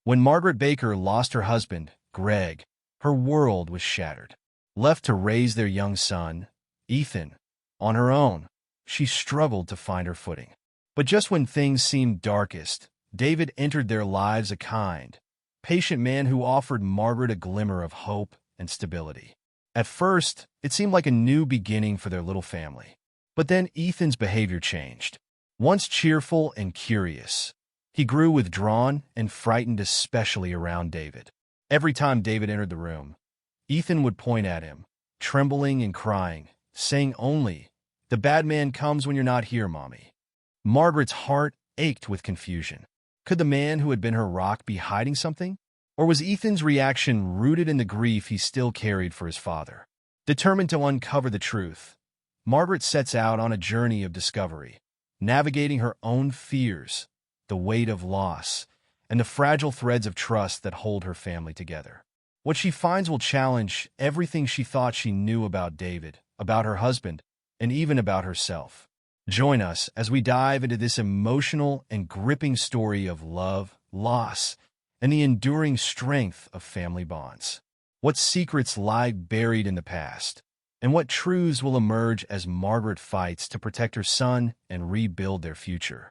When Margaret Baker lost her husband, Greg, her world was shattered. Left to raise their young son, Ethan, on her own, she struggled to find her footing. But just when things seemed darkest, David entered their lives, a kind, patient man who offered Margaret a glimmer of hope and stability. At first, it seemed like a new beginning for their little family. But then Ethan's behavior changed. Once cheerful and curious, he grew withdrawn and frightened, especially around David. Every time David entered the room, Ethan would point at him, trembling and crying, saying only, "The bad man comes when you're not here, Mommy." Margaret's heart ached with confusion. Could the man who had been her rock be hiding something? Or was Ethan's reaction rooted in the grief he still carried for his father? Determined to uncover the truth, Margaret sets out on a journey of discovery, navigating her own fears, the weight of loss, and the fragile threads of trust that hold her family together. What she finds will challenge everything she thought she knew about David, about her husband, and even about herself. Join us as we dive into this emotional and gripping story of love, loss, and the enduring strength of family bonds. What secrets lie buried in the past, and what truths will emerge as Margaret fights to protect her son and rebuild their future.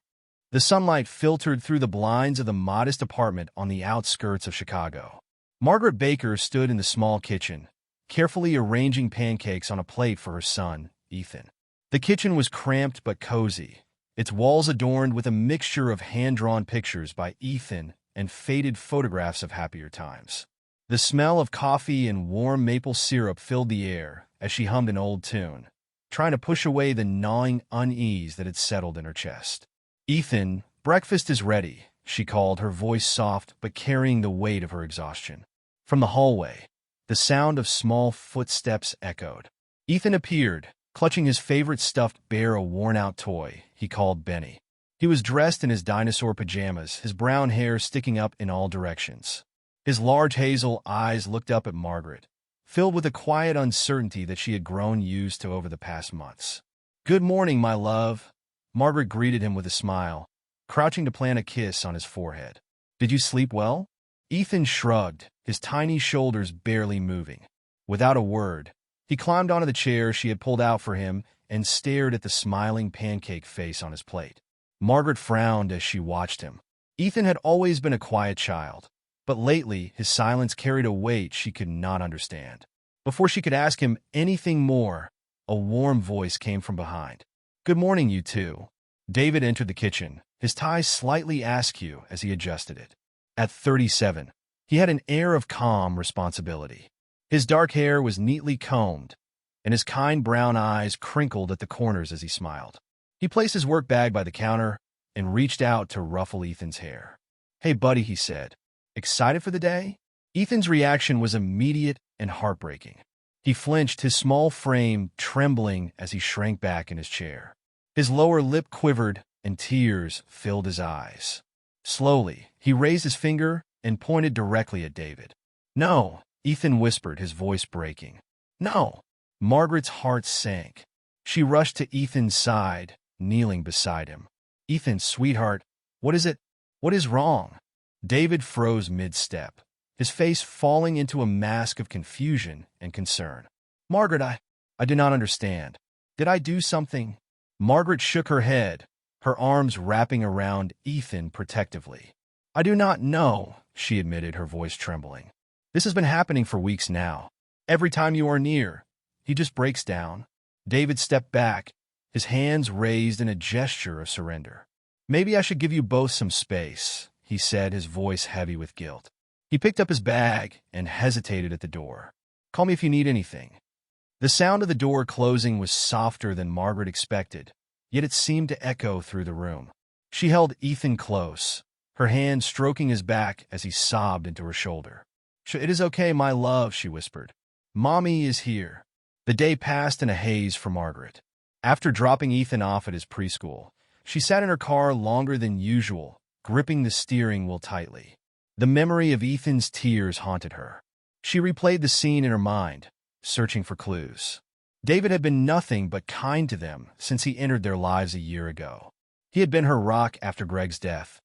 The sunlight filtered through the blinds of the modest apartment on the outskirts of Chicago. Margaret Baker stood in the small kitchen, carefully arranging pancakes on a plate for her son, Ethan. The kitchen was cramped but cozy, its walls adorned with a mixture of hand-drawn pictures by Ethan and faded photographs of happier times. The smell of coffee and warm maple syrup filled the air as she hummed an old tune, trying to push away the gnawing unease that had settled in her chest. "Ethan, breakfast is ready," she called, her voice soft but carrying the weight of her exhaustion. From the hallway, the sound of small footsteps echoed. Ethan appeared, clutching his favorite stuffed bear, a worn-out toy he called Benny. He was dressed in his dinosaur pajamas, his brown hair sticking up in all directions. His large hazel eyes looked up at Margaret, filled with a quiet uncertainty that she had grown used to over the past months. "Good morning, my love," Margaret greeted him with a smile, crouching to plant a kiss on his forehead. "Did you sleep well?" Ethan shrugged, his tiny shoulders barely moving. Without a word, he climbed onto the chair she had pulled out for him and stared at the smiling pancake face on his plate. Margaret frowned as she watched him. Ethan had always been a quiet child, but lately his silence carried a weight she could not understand. Before she could ask him anything more, a warm voice came from behind. "Good morning, you two." David entered the kitchen, his tie slightly askew as he adjusted it. At 37, he had an air of calm responsibility. His dark hair was neatly combed, and his kind brown eyes crinkled at the corners as he smiled. He placed his work bag by the counter and reached out to ruffle Ethan's hair. "Hey, buddy," he said. "Excited for the day?" Ethan's reaction was immediate and heartbreaking. He flinched, his small frame trembling as he shrank back in his chair. His lower lip quivered, and tears filled his eyes. Slowly, he raised his finger and pointed directly at David. "No," Ethan whispered, his voice breaking. "No." Margaret's heart sank. She rushed to Ethan's side, kneeling beside him. "Ethan, sweetheart, what is it? What is wrong?" David froze mid-step, his face falling into a mask of confusion and concern. "Margaret, I do not understand. Did I do something?" Margaret shook her head, her arms wrapping around Ethan protectively. "I do not know," she admitted, her voice trembling. "This has been happening for weeks now. Every time you are near, he just breaks down." David stepped back, his hands raised in a gesture of surrender. "Maybe I should give you both some space," he said, his voice heavy with guilt. He picked up his bag and hesitated at the door. "Call me if you need anything." The sound of the door closing was softer than Margaret expected, yet it seemed to echo through the room. She held Ethan close, her hand stroking his back as he sobbed into her shoulder. "It is okay, my love," she whispered. "Mommy is here." The day passed in a haze for Margaret. After dropping Ethan off at his preschool, she sat in her car longer than usual, gripping the steering wheel tightly. The memory of Ethan's tears haunted her. She replayed the scene in her mind, searching for clues. David had been nothing but kind to them since he entered their lives a year ago. He had been her rock after Greg's death,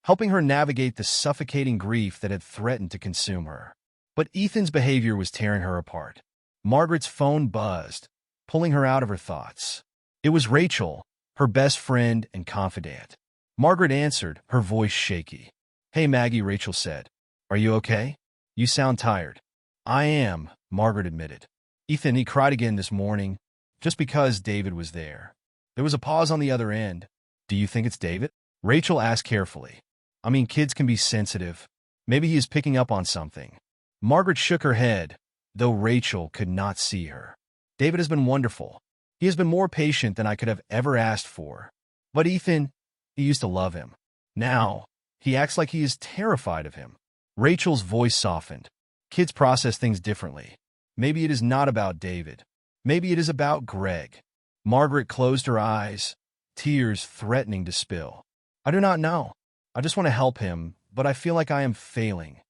helping her navigate the suffocating grief that had threatened to consume her. But Ethan's behavior was tearing her apart. Margaret's phone buzzed, pulling her out of her thoughts. It was Rachel, her best friend and confidant. Margaret answered, her voice shaky. "Hey Maggie," Rachel said. "Are you okay? You sound tired." "I am," Margaret admitted. "Ethan, he cried again this morning, just because David was there." There was a pause on the other end. "Do you think it's David?" Rachel asked carefully. "I mean, kids can be sensitive. Maybe he is picking up on something." Margaret shook her head, though Rachel could not see her. "David has been wonderful. He has been more patient than I could have ever asked for. But Ethan, he used to love him. Now, he acts like he is terrified of him." Rachel's voice softened. "Kids process things differently. Maybe it is not about David. Maybe it is about Greg." Margaret closed her eyes, tears threatening to spill. "I do not know. I just want to help him, but I feel like I am failing."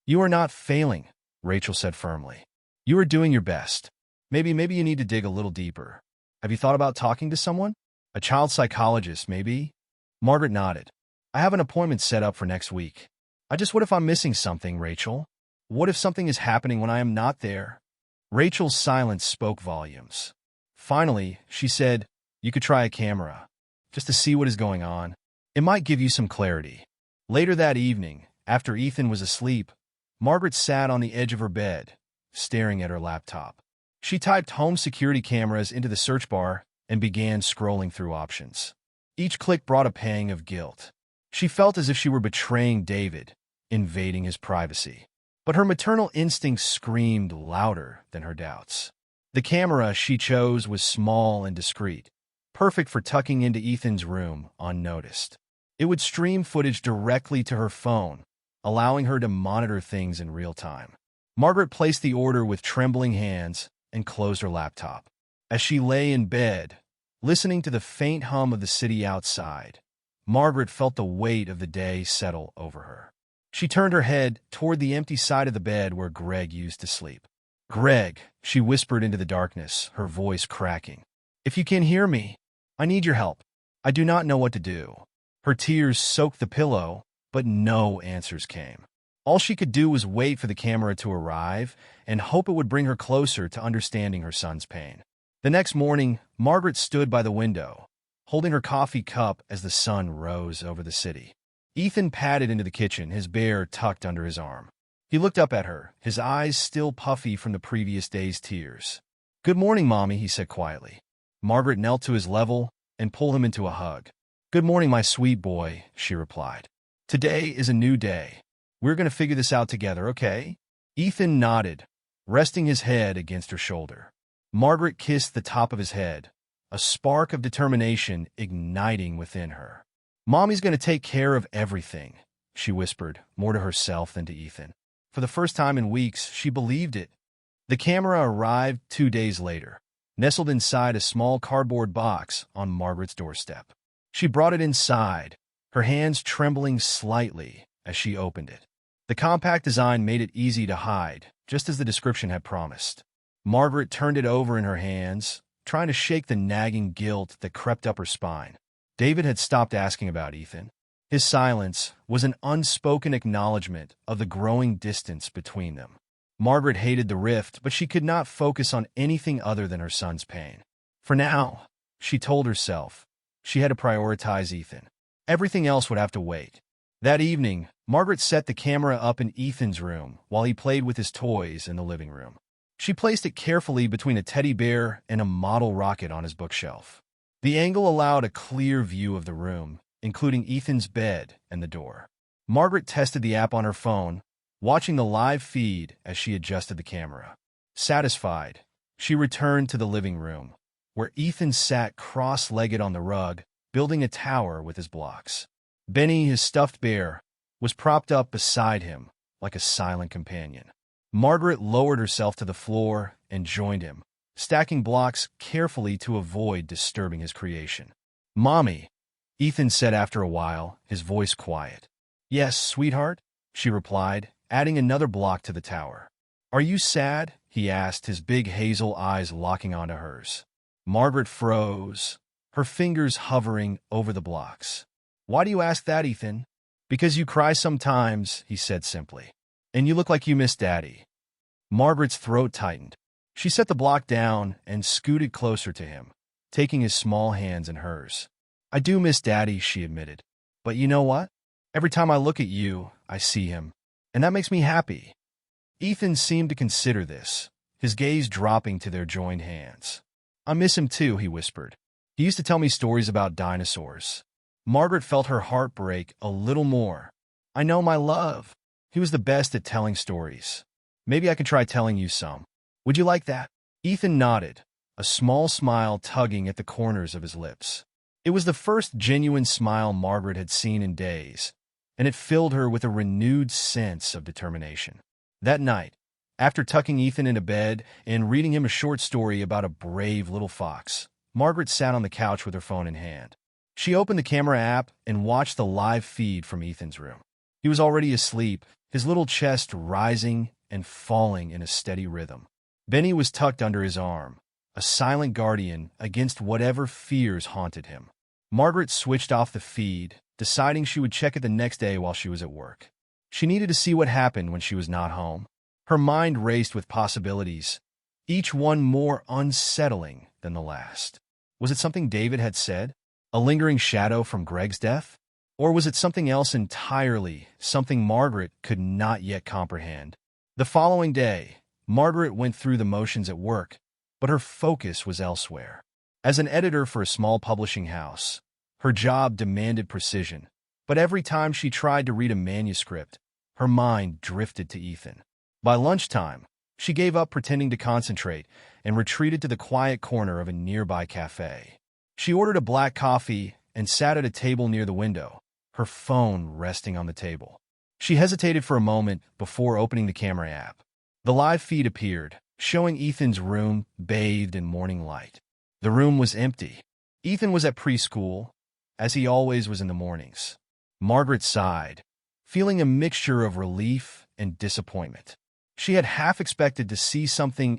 "You are not failing," Rachel said firmly. "You are doing your best. Maybe you need to dig a little deeper. Have you thought about talking to someone? A child psychologist, maybe?" Margaret nodded. "I have an appointment set up for next week. What if I'm missing something, Rachel? What if something is happening when I am not there?" Rachel's silence spoke volumes. Finally, she said, "You could try a camera, just to see what is going on. It might give you some clarity." Later that evening, after Ethan was asleep, Margaret sat on the edge of her bed, staring at her laptop. She typed home security cameras into the search bar and began scrolling through options. Each click brought a pang of guilt. She felt as if she were betraying David, invading his privacy. But her maternal instincts screamed louder than her doubts. The camera she chose was small and discreet, perfect for tucking into Ethan's room unnoticed. It would stream footage directly to her phone, allowing her to monitor things in real time. Margaret placed the order with trembling hands and closed her laptop. As she lay in bed, listening to the faint hum of the city outside, Margaret felt the weight of the day settle over her. She turned her head toward the empty side of the bed where Greg used to sleep. "Greg," she whispered into the darkness, her voice cracking. "If you can hear me, I need your help. I do not know what to do." Her tears soaked the pillow, but no answers came. All she could do was wait for the camera to arrive and hope it would bring her closer to understanding her son's pain. The next morning, Margaret stood by the window, holding her coffee cup as the sun rose over the city. Ethan padded into the kitchen, his bear tucked under his arm. He looked up at her, his eyes still puffy from the previous day's tears. "Good morning, Mommy," he said quietly. Margaret knelt to his level and pulled him into a hug. "Good morning, my sweet boy," she replied. "Today is a new day. We're going to figure this out together, okay?" Ethan nodded, resting his head against her shoulder. Margaret kissed the top of his head, a spark of determination igniting within her. "Mommy's going to take care of everything," she whispered, more to herself than to Ethan. For the first time in weeks, she believed it. The camera arrived 2 days later, nestled inside a small cardboard box on Margaret's doorstep. She brought it inside, her hands trembling slightly as she opened it. The compact design made it easy to hide, just as the description had promised. Margaret turned it over in her hands, trying to shake the nagging guilt that crept up her spine. David had stopped asking about Ethan. His silence was an unspoken acknowledgement of the growing distance between them. Margaret hated the rift, but she could not focus on anything other than her son's pain. For now, she told herself, she had to prioritize Ethan. Everything else would have to wait. That evening, Margaret set the camera up in Ethan's room while he played with his toys in the living room. She placed it carefully between a teddy bear and a model rocket on his bookshelf. The angle allowed a clear view of the room, including Ethan's bed and the door. Margaret tested the app on her phone, watching the live feed as she adjusted the camera. Satisfied, she returned to the living room, where Ethan sat cross-legged on the rug, building a tower with his blocks. Benny, his stuffed bear, was propped up beside him like a silent companion. Margaret lowered herself to the floor and joined him, stacking blocks carefully to avoid disturbing his creation. "Mommy," Ethan said after a while, his voice quiet. "Yes, sweetheart," she replied, adding another block to the tower. "Are you sad?" he asked, his big hazel eyes locking onto hers. Margaret froze, her fingers hovering over the blocks. "Why do you ask that, Ethan?" "Because you cry sometimes," he said simply. "And you look like you miss Daddy." Margaret's throat tightened. She set the block down and scooted closer to him, taking his small hands in hers. "I do miss Daddy," she admitted. "But you know what? Every time I look at you, I see him. And that makes me happy." Ethan seemed to consider this, his gaze dropping to their joined hands. "I miss him too," he whispered. "He used to tell me stories about dinosaurs." Margaret felt her heart break a little more. "I know, my love. He was the best at telling stories. Maybe I can try telling you some. Would you like that?" Ethan nodded, a small smile tugging at the corners of his lips. It was the first genuine smile Margaret had seen in days, and it filled her with a renewed sense of determination. That night, after tucking Ethan into bed and reading him a short story about a brave little fox, Margaret sat on the couch with her phone in hand. She opened the camera app and watched the live feed from Ethan's room. He was already asleep, his little chest rising and falling in a steady rhythm. Benny was tucked under his arm, a silent guardian against whatever fears haunted him. Margaret switched off the feed, deciding she would check it the next day while she was at work. She needed to see what happened when she was not home. Her mind raced with possibilities, each one more unsettling than the last. Was it something David had said? A lingering shadow from Greg's death? Or was it something else entirely, something Margaret could not yet comprehend? The following day, Margaret went through the motions at work, but her focus was elsewhere. As an editor for a small publishing house, her job demanded precision, but every time she tried to read a manuscript, her mind drifted to Ethan. By lunchtime, she gave up pretending to concentrate and retreated to the quiet corner of a nearby cafe. She ordered a black coffee and sat at a table near the window, her phone resting on the table. She hesitated for a moment before opening the camera app. The live feed appeared, showing Ethan's room bathed in morning light. The room was empty. Ethan was at preschool, as he always was in the mornings. Margaret sighed, feeling a mixture of relief and disappointment. She had half expected to see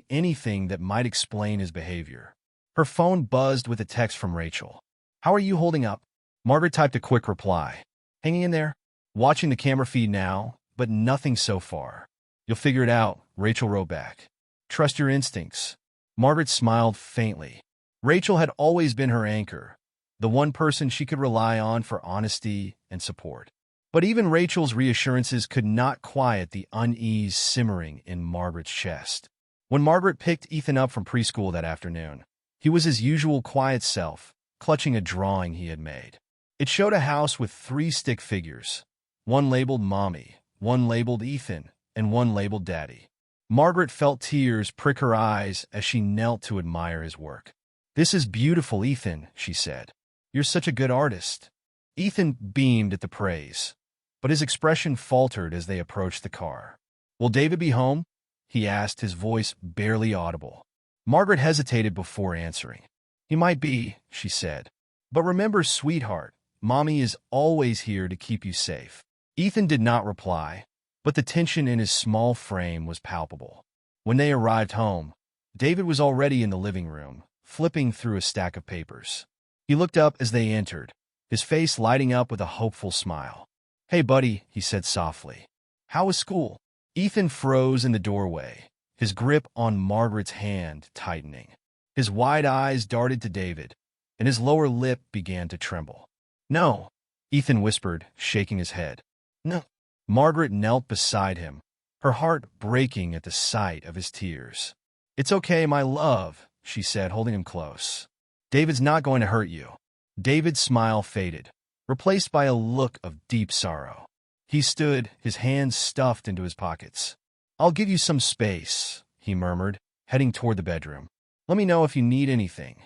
anything that might explain his behavior. Her phone buzzed with a text from Rachel. "How are you holding up?" Margaret typed a quick reply. "Hanging in there. Watching the camera feed now, but nothing so far." "You'll figure it out," Rachel wrote back. "Trust your instincts." Margaret smiled faintly. Rachel had always been her anchor, the one person she could rely on for honesty and support. But even Rachel's reassurances could not quiet the unease simmering in Margaret's chest. When Margaret picked Ethan up from preschool that afternoon, he was his usual quiet self, clutching a drawing he had made. It showed a house with 3 stick figures, one labeled Mommy, one labeled Ethan, and one labeled Daddy. Margaret felt tears prick her eyes as she knelt to admire his work. "This is beautiful, Ethan," she said. "You're such a good artist." Ethan beamed at the praise, but his expression faltered as they approached the car. "Will David be home?" he asked, his voice barely audible. Margaret hesitated before answering. "He might be," she said. "But remember, sweetheart, Mommy is always here to keep you safe." Ethan did not reply, but the tension in his small frame was palpable. When they arrived home, David was already in the living room, flipping through a stack of papers. He looked up as they entered, his face lighting up with a hopeful smile. "Hey, buddy," he said softly. "How was school?" Ethan froze in the doorway, his grip on Margaret's hand tightening. His wide eyes darted to David, and his lower lip began to tremble. "No," Ethan whispered, shaking his head. "No." Margaret knelt beside him, her heart breaking at the sight of his tears. "It's okay, my love," she said, holding him close. "David's not going to hurt you." David's smile faded, replaced by a look of deep sorrow. He stood, his hands stuffed into his pockets. "I'll give you some space," he murmured, heading toward the bedroom. "Let me know if you need anything."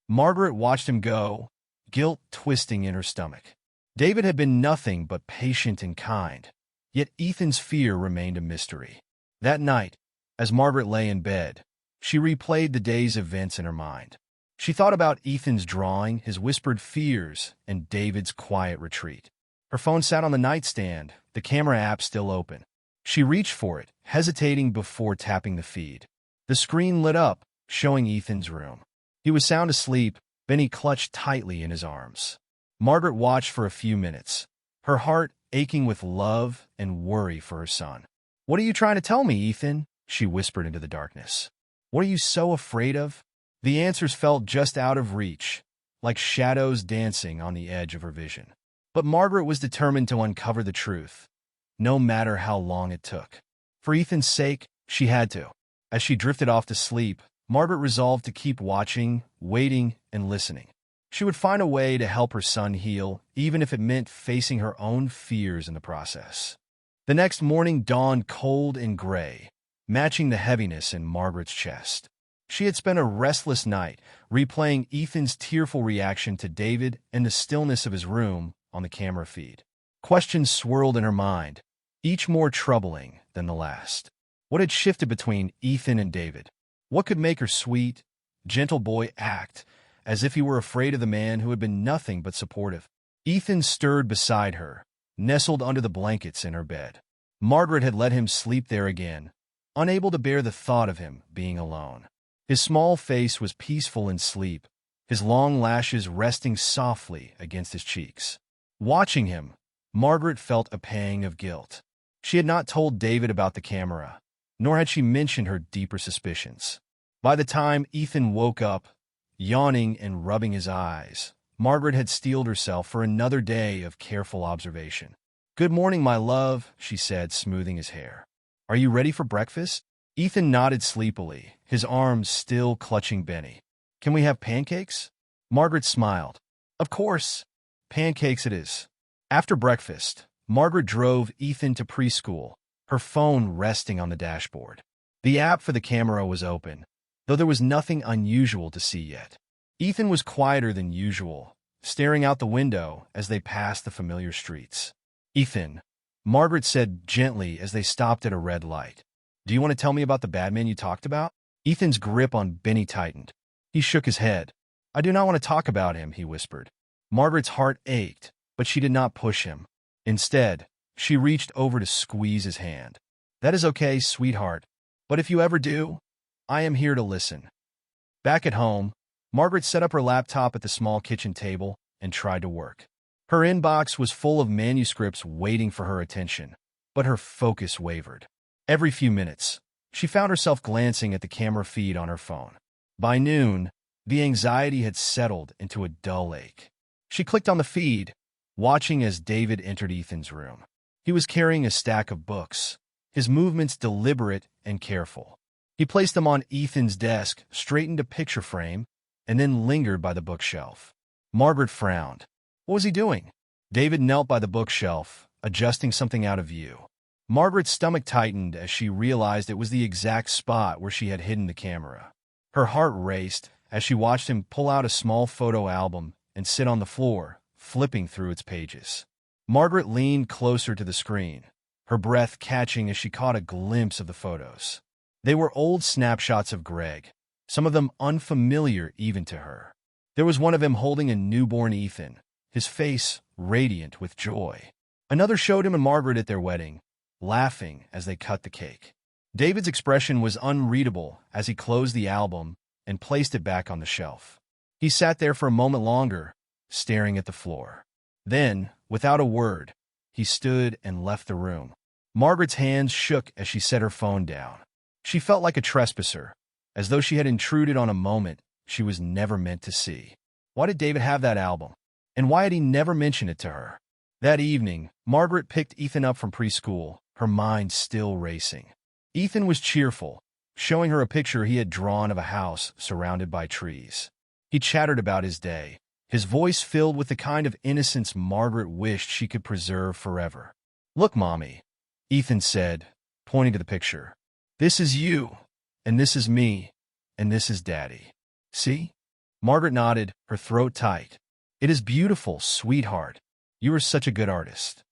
Margaret watched him go, guilt twisting in her stomach. David had been nothing but patient and kind, yet Ethan's fear remained a mystery. That night, as Margaret lay in bed, she replayed the day's events in her mind. She thought about Ethan's drawing, his whispered fears, and David's quiet retreat. Her phone sat on the nightstand, the camera app still open. She reached for it, hesitating before tapping the feed. The screen lit up, showing Ethan's room. He was sound asleep, Benny clutched tightly in his arms. Margaret watched for a few minutes, her heart aching with love and worry for her son. "What are you trying to tell me, Ethan?" she whispered into the darkness. "What are you so afraid of?" The answers felt just out of reach, like shadows dancing on the edge of her vision. But Margaret was determined to uncover the truth, no matter how long it took. For Ethan's sake, she had to. As she drifted off to sleep, Margaret resolved to keep watching, waiting, and listening. She would find a way to help her son heal, even if it meant facing her own fears in the process. The next morning dawned cold and gray, matching the heaviness in Margaret's chest. She had spent a restless night replaying Ethan's tearful reaction to David and the stillness of his room on the camera feed. Questions swirled in her mind, each more troubling than the last. What had shifted between Ethan and David? What could make her sweet, gentle boy act as if he were afraid of the man who had been nothing but supportive? Ethan stirred beside her, nestled under the blankets in her bed. Margaret had let him sleep there again, unable to bear the thought of him being alone. His small face was peaceful in sleep, his long lashes resting softly against his cheeks. Watching him, Margaret felt a pang of guilt. She had not told David about the camera, nor had she mentioned her deeper suspicions. By the time Ethan woke up, yawning and rubbing his eyes, Margaret had steeled herself for another day of careful observation. "Good morning, my love," she said, smoothing his hair. "Are you ready for breakfast?" Ethan nodded sleepily, his arms still clutching Benny. "Can we have pancakes?" Margaret smiled. "Of course. Pancakes it is." After breakfast, Margaret drove Ethan to preschool, her phone resting on the dashboard. The app for the camera was open, though there was nothing unusual to see yet. Ethan was quieter than usual, staring out the window as they passed the familiar streets. "Ethan," Margaret said gently as they stopped at a red light. "Do you want to tell me about the bad man you talked about?" Ethan's grip on Benny tightened. He shook his head. "I do not want to talk about him," he whispered. Margaret's heart ached, but she did not push him. Instead, she reached over to squeeze his hand. "That is okay, sweetheart. But if you ever do, I am here to listen." Back at home, Margaret set up her laptop at the small kitchen table and tried to work. Her inbox was full of manuscripts waiting for her attention, but her focus wavered. Every few minutes, she found herself glancing at the camera feed on her phone. By noon, the anxiety had settled into a dull ache. She clicked on the feed, watching as David entered Ethan's room. He was carrying a stack of books, his movements deliberate and careful. He placed them on Ethan's desk, straightened a picture frame, and then lingered by the bookshelf. Margaret frowned. What was he doing? David knelt by the bookshelf, adjusting something out of view. Margaret's stomach tightened as she realized it was the exact spot where she had hidden the camera. Her heart raced as she watched him pull out a small photo album and sit on the floor, flipping through its pages. Margaret leaned closer to the screen, her breath catching as she caught a glimpse of the photos. They were old snapshots of Greg, some of them unfamiliar even to her. There was one of him holding a newborn Ethan, his face radiant with joy. Another showed him and Margaret at their wedding, laughing as they cut the cake. David's expression was unreadable as he closed the album and placed it back on the shelf. He sat there for a moment longer, staring at the floor. Then, without a word, he stood and left the room. Margaret's hands shook as she set her phone down. She felt like a trespasser, as though she had intruded on a moment she was never meant to see. Why did David have that album? And why had he never mentioned it to her? That evening, Margaret picked Ethan up from preschool, her mind still racing. Ethan was cheerful, showing her a picture he had drawn of a house surrounded by trees. He chattered about his day, his voice filled with the kind of innocence Margaret wished she could preserve forever. "Look, Mommy," Ethan said, pointing to the picture. "This is you, and this is me, and this is Daddy. See?" Margaret nodded, her throat tight. "It is beautiful, sweetheart. You are such a good artist."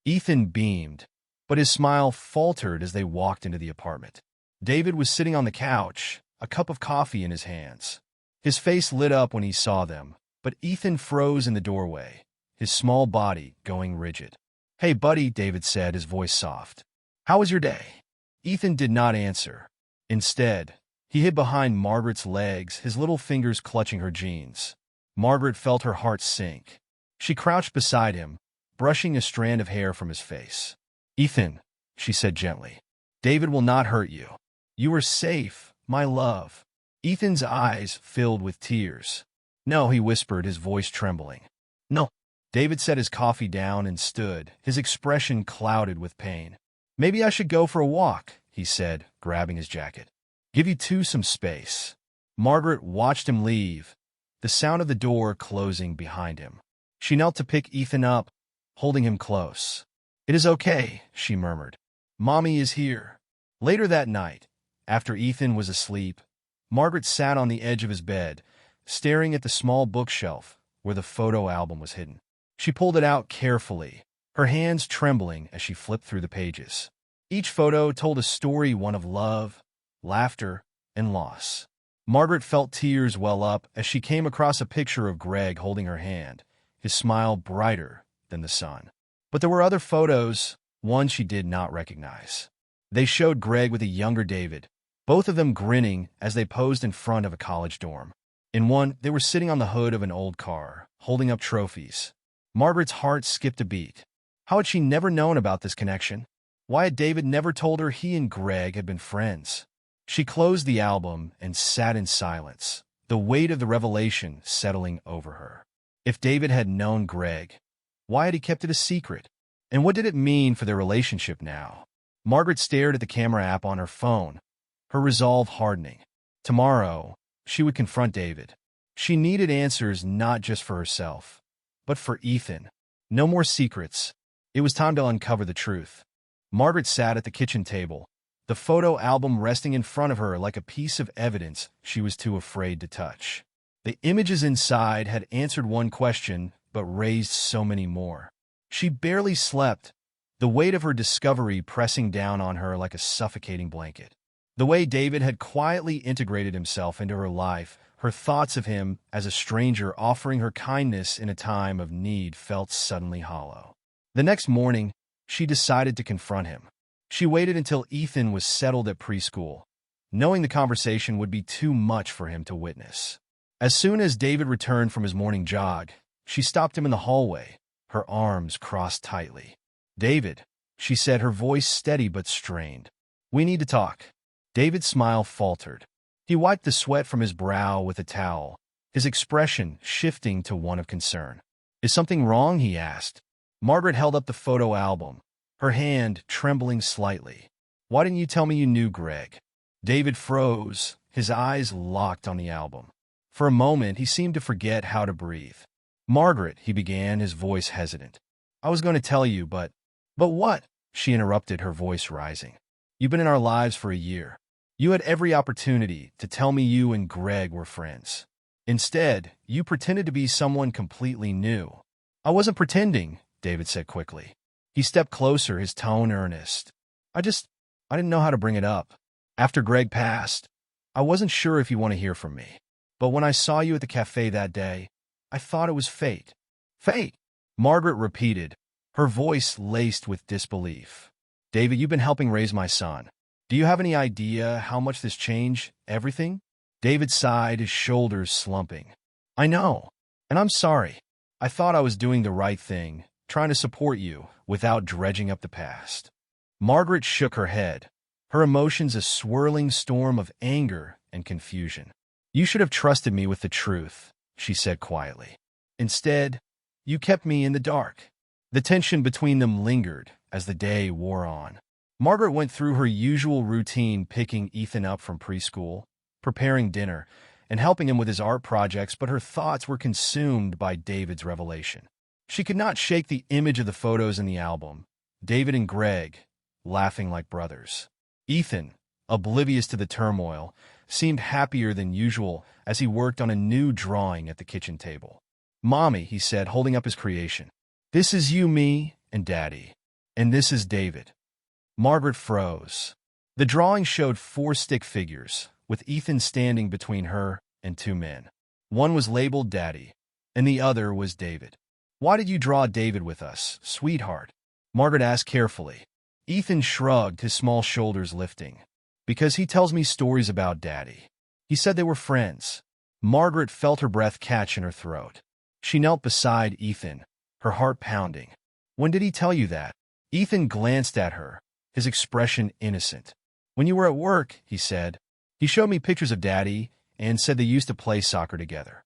Ethan beamed, but his smile faltered as they walked into the apartment. David was sitting on the couch, a cup of coffee in his hands. His face lit up when he saw them, but Ethan froze in the doorway, his small body going rigid. "Hey, buddy," David said, his voice soft. "How was your day?" Ethan did not answer. Instead, he hid behind Margaret's legs, his little fingers clutching her jeans. Margaret felt her heart sink. She crouched beside him, brushing a strand of hair from his face. "Ethan," she said gently, "David will not hurt you. You are safe, my love." Ethan's eyes filled with tears. "No," he whispered, his voice trembling. "No." David set his coffee down and stood, his expression clouded with pain. "Maybe I should go for a walk," he said, grabbing his jacket. "Give you two some space." Margaret watched him leave, the sound of the door closing behind him. She knelt to pick Ethan up, holding him close. "It is okay," she murmured. "Mommy is here." Later that night, after Ethan was asleep, Margaret sat on the edge of his bed, staring at the small bookshelf where the photo album was hidden. She pulled it out carefully, her hands trembling as she flipped through the pages. Each photo told a story, one of love, laughter, and loss. Margaret felt tears well up as she came across a picture of Greg holding her hand, his smile brighter than the sun. But there were other photos, one she did not recognize. They showed Greg with a younger David, both of them grinning as they posed in front of a college dorm. In one, they were sitting on the hood of an old car, holding up trophies. Margaret's heart skipped a beat. How had she never known about this connection? Why had David never told her he and Greg had been friends? She closed the album and sat in silence, the weight of the revelation settling over her. If David had known Greg, why had he kept it a secret? And what did it mean for their relationship now? Margaret stared at the camera app on her phone, her resolve hardening. Tomorrow, she would confront David. She needed answers not just for herself, but for Ethan. No more secrets. It was time to uncover the truth. Margaret sat at the kitchen table, the photo album resting in front of her like a piece of evidence she was too afraid to touch. The images inside had answered one question, but raised so many more. She barely slept, the weight of her discovery pressing down on her like a suffocating blanket. The way David had quietly integrated himself into her life, her thoughts of him as a stranger offering her kindness in a time of need felt suddenly hollow. The next morning, she decided to confront him. She waited until Ethan was settled at preschool, knowing the conversation would be too much for him to witness. As soon as David returned from his morning jog, she stopped him in the hallway, her arms crossed tightly. "David," she said, her voice steady but strained. "We need to talk." David's smile faltered. He wiped the sweat from his brow with a towel, his expression shifting to one of concern. "Is something wrong?" he asked. Margaret held up the photo album, her hand trembling slightly. "Why didn't you tell me you knew Greg?" David froze, his eyes locked on the album. For a moment, he seemed to forget how to breathe. "Margaret," he began, his voice hesitant. "I was going to tell you, but..." "But what?" she interrupted, her voice rising. "You've been in our lives for a year. You had every opportunity to tell me you and Greg were friends. Instead, you pretended to be someone completely new." "I wasn't pretending," David said quickly. He stepped closer, his tone earnest. I didn't know how to bring it up. After Greg passed, I wasn't sure if you want to hear from me. But when I saw you at the cafe that day, I thought it was fate." "Fate?" Margaret repeated, her voice laced with disbelief. "David, you've been helping raise my son. Do you have any idea how much this changed everything?" David sighed, his shoulders slumping. "I know, and I'm sorry. I thought I was doing the right thing, trying to support you without dredging up the past." Margaret shook her head, her emotions a swirling storm of anger and confusion. "You should have trusted me with the truth," she said quietly. "Instead, you kept me in the dark." The tension between them lingered as the day wore on. Margaret went through her usual routine, picking Ethan up from preschool, preparing dinner, and helping him with his art projects, but her thoughts were consumed by David's revelation. She could not shake the image of the photos in the album, David and Greg, laughing like brothers. Ethan, oblivious to the turmoil, seemed happier than usual as he worked on a new drawing at the kitchen table. "Mommy," he said, holding up his creation. "This is you, me, and Daddy. And this is David." Margaret froze. The drawing showed 4 stick figures, with Ethan standing between her and 2 men. One was labeled Daddy, and the other was David. "Why did you draw David with us, sweetheart?" Margaret asked carefully. Ethan shrugged, his small shoulders lifting. "Because he tells me stories about Daddy. He said they were friends." Margaret felt her breath catch in her throat. She knelt beside Ethan, her heart pounding. When did he tell you that? Ethan glanced at her, his expression innocent. When you were at work, he said. He showed me pictures of Daddy and said they used to play soccer together.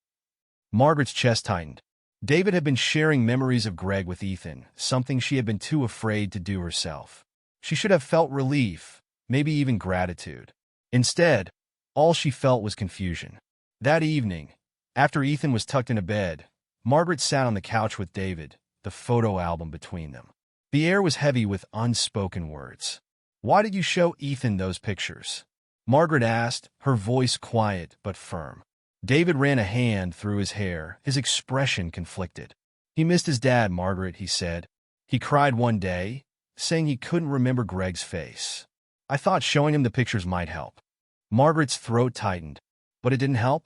Margaret's chest tightened. David had been sharing memories of Greg with Ethan, something she had been too afraid to do herself. She should have felt relief, maybe even gratitude. Instead, all she felt was confusion. That evening, after Ethan was tucked into bed, Margaret sat on the couch with David, the photo album between them. The air was heavy with unspoken words. Why did you show Ethan those pictures? Margaret asked, her voice quiet but firm. David ran a hand through his hair, his expression conflicted. He missed his dad, Margaret, he said. He cried one day, saying he couldn't remember Greg's face. I thought showing him the pictures might help. Margaret's throat tightened. But it didn't help,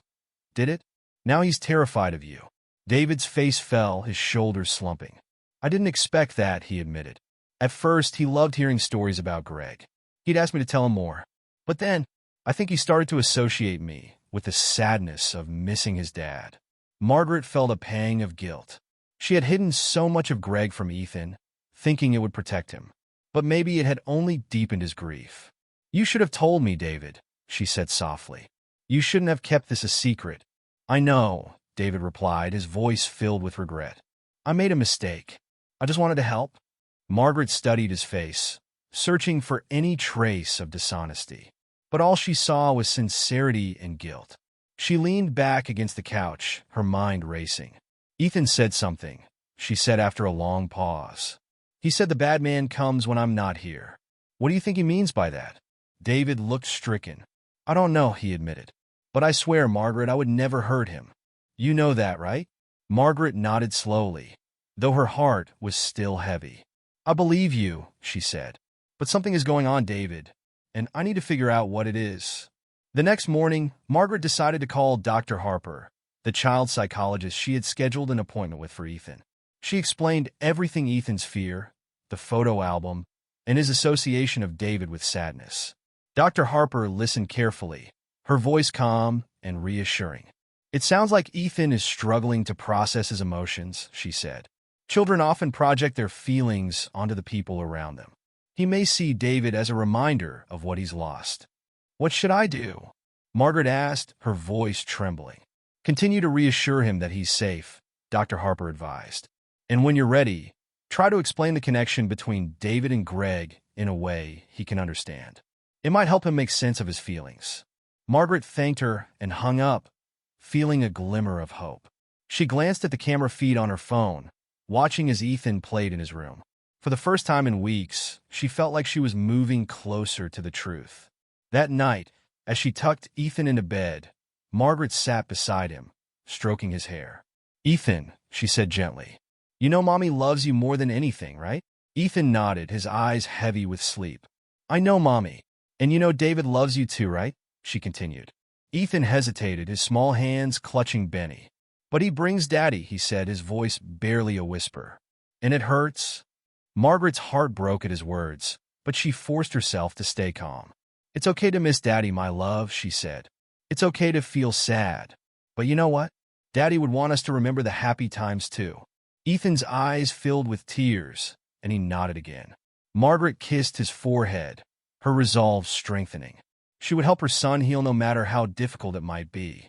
did it? Now he's terrified of you. David's face fell, his shoulders slumping. I didn't expect that, he admitted. At first, he loved hearing stories about Greg. He'd asked me to tell him more. But then, I think he started to associate me with the sadness of missing his dad. Margaret felt a pang of guilt. She had hidden so much of Greg from Ethan, thinking it would protect him. But maybe it had only deepened his grief. You should have told me, David, she said softly. You shouldn't have kept this a secret. I know, David replied, his voice filled with regret. I made a mistake. I just wanted to help. Margaret studied his face, searching for any trace of dishonesty. But all she saw was sincerity and guilt. She leaned back against the couch, her mind racing. Ethan said something, she said after a long pause. He said the bad man comes when I'm not here. What do you think he means by that? David looked stricken. I don't know, he admitted. But I swear, Margaret, I would never hurt him. You know that, right? Margaret nodded slowly, though her heart was still heavy. I believe you, she said. But something is going on, David, and I need to figure out what it is. The next morning, Margaret decided to call Dr. Harper, the child psychologist she had scheduled an appointment with for Ethan. She explained everything: Ethan's fear, the photo album, and his association of David with sadness. Dr. Harper listened carefully, her voice calm and reassuring. It sounds like Ethan is struggling to process his emotions, she said. Children often project their feelings onto the people around them. He may see David as a reminder of what he's lost. What should I do? Margaret asked, her voice trembling. Continue to reassure him that he's safe, Dr. Harper advised. And when you're ready, try to explain the connection between David and Greg in a way he can understand. It might help him make sense of his feelings. Margaret thanked her and hung up, feeling a glimmer of hope. She glanced at the camera feed on her phone, watching as Ethan played in his room. For the first time in weeks, she felt like she was moving closer to the truth. That night, as she tucked Ethan into bed, Margaret sat beside him, stroking his hair. Ethan, she said gently, you know Mommy loves you more than anything, right? Ethan nodded, his eyes heavy with sleep. I know, Mommy. And you know David loves you too, right? She continued. Ethan hesitated, his small hands clutching Benny. But he brings Daddy, he said, his voice barely a whisper. And it hurts? Margaret's heart broke at his words, but she forced herself to stay calm. It's okay to miss Daddy, my love, she said. It's okay to feel sad. But you know what? Daddy would want us to remember the happy times too. Ethan's eyes filled with tears, and he nodded again. Margaret kissed his forehead, her resolve strengthening. She would help her son heal no matter how difficult it might be.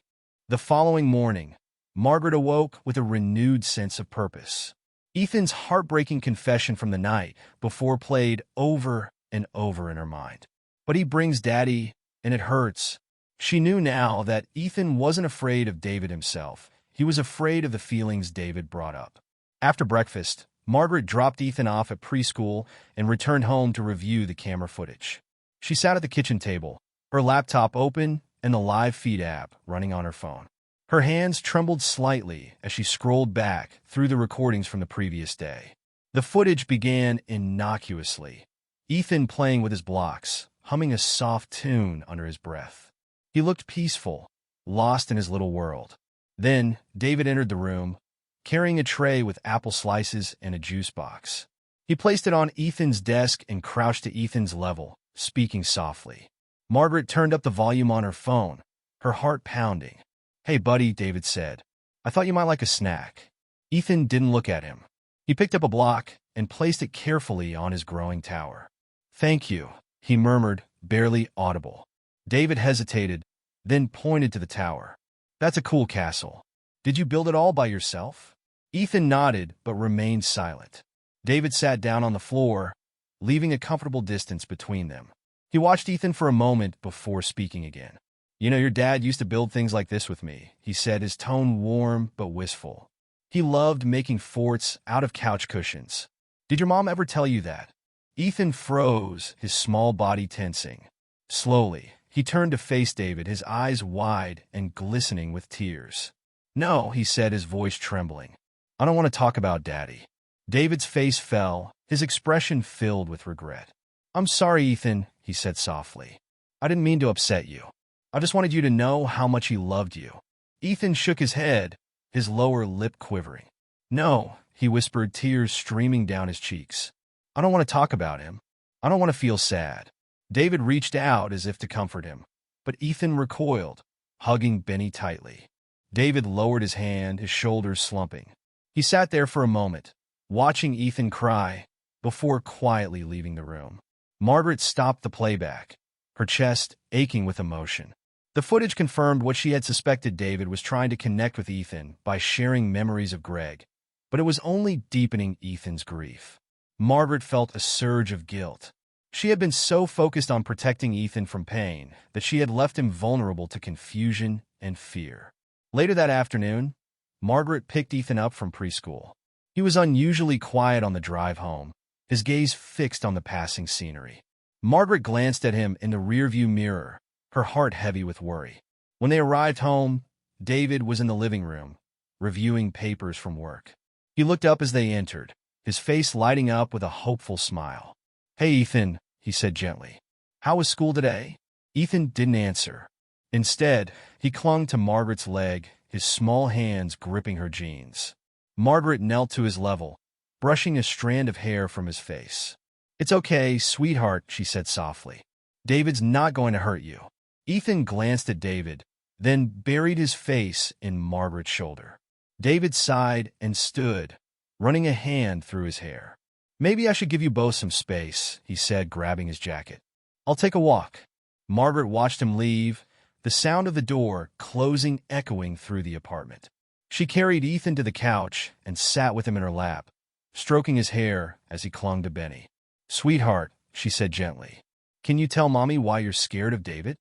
The following morning, Margaret awoke with a renewed sense of purpose. Ethan's heartbreaking confession from the night before played over and over in her mind. But he brings Daddy, and it hurts. She knew now that Ethan wasn't afraid of David himself. He was afraid of the feelings David brought up. After breakfast, Margaret dropped Ethan off at preschool and returned home to review the camera footage. She sat at the kitchen table, her laptop open and the live feed app running on her phone. Her hands trembled slightly as she scrolled back through the recordings from the previous day. The footage began innocuously, Ethan playing with his blocks, humming a soft tune under his breath. He looked peaceful, lost in his little world. Then David entered the room, carrying a tray with apple slices and a juice box. He placed it on Ethan's desk and crouched to Ethan's level, speaking softly. Margaret turned up the volume on her phone, her heart pounding. Hey, buddy, David said. I thought you might like a snack. Ethan didn't look at him. He picked up a block and placed it carefully on his growing tower. "Thank you," he murmured, barely audible. David hesitated, then pointed to the tower. "That's a cool castle. Did you build it all by yourself?" Ethan nodded, but remained silent. David sat down on the floor, leaving a comfortable distance between them. He watched Ethan for a moment before speaking again. "You know, your dad used to build things like this with me," he said, his tone warm but wistful. "He loved making forts out of couch cushions. Did your mom ever tell you that?" Ethan froze, his small body tensing. Slowly, he turned to face David, his eyes wide and glistening with tears. "No," he said, his voice trembling. "I don't want to talk about Daddy." David's face fell, his expression filled with regret. "I'm sorry, Ethan," he said softly. "I didn't mean to upset you. I just wanted you to know how much he loved you." Ethan shook his head, his lower lip quivering. "No," he whispered, tears streaming down his cheeks. "I don't want to talk about him. I don't want to feel sad." David reached out as if to comfort him, but Ethan recoiled, hugging Benny tightly. David lowered his hand, his shoulders slumping. He sat there for a moment, watching Ethan cry, before quietly leaving the room. Margaret stopped the playback, her chest aching with emotion. The footage confirmed what she had suspected. David was trying to connect with Ethan by sharing memories of Greg, but it was only deepening Ethan's grief. Margaret felt a surge of guilt. She had been so focused on protecting Ethan from pain that she had left him vulnerable to confusion and fear. Later that afternoon, Margaret picked Ethan up from preschool. He was unusually quiet on the drive home, his gaze fixed on the passing scenery. Margaret glanced at him in the rearview mirror, her heart heavy with worry. When they arrived home, David was in the living room, reviewing papers from work. He looked up as they entered, his face lighting up with a hopeful smile. "Hey, Ethan," he said gently. "How was school today?" Ethan didn't answer. Instead, he clung to Margaret's leg, his small hands gripping her jeans. Margaret knelt to his level, brushing a strand of hair from his face. "It's okay, sweetheart," she said softly. "David's not going to hurt you." Ethan glanced at David, then buried his face in Margaret's shoulder. David sighed and stood, running a hand through his hair. "Maybe I should give you both some space," he said, grabbing his jacket. "I'll take a walk." Margaret watched him leave, the sound of the door closing echoing through the apartment. She carried Ethan to the couch and sat with him in her lap, stroking his hair as he clung to Benny. "Sweetheart," she said gently, "can you tell Mommy why you're scared of David?"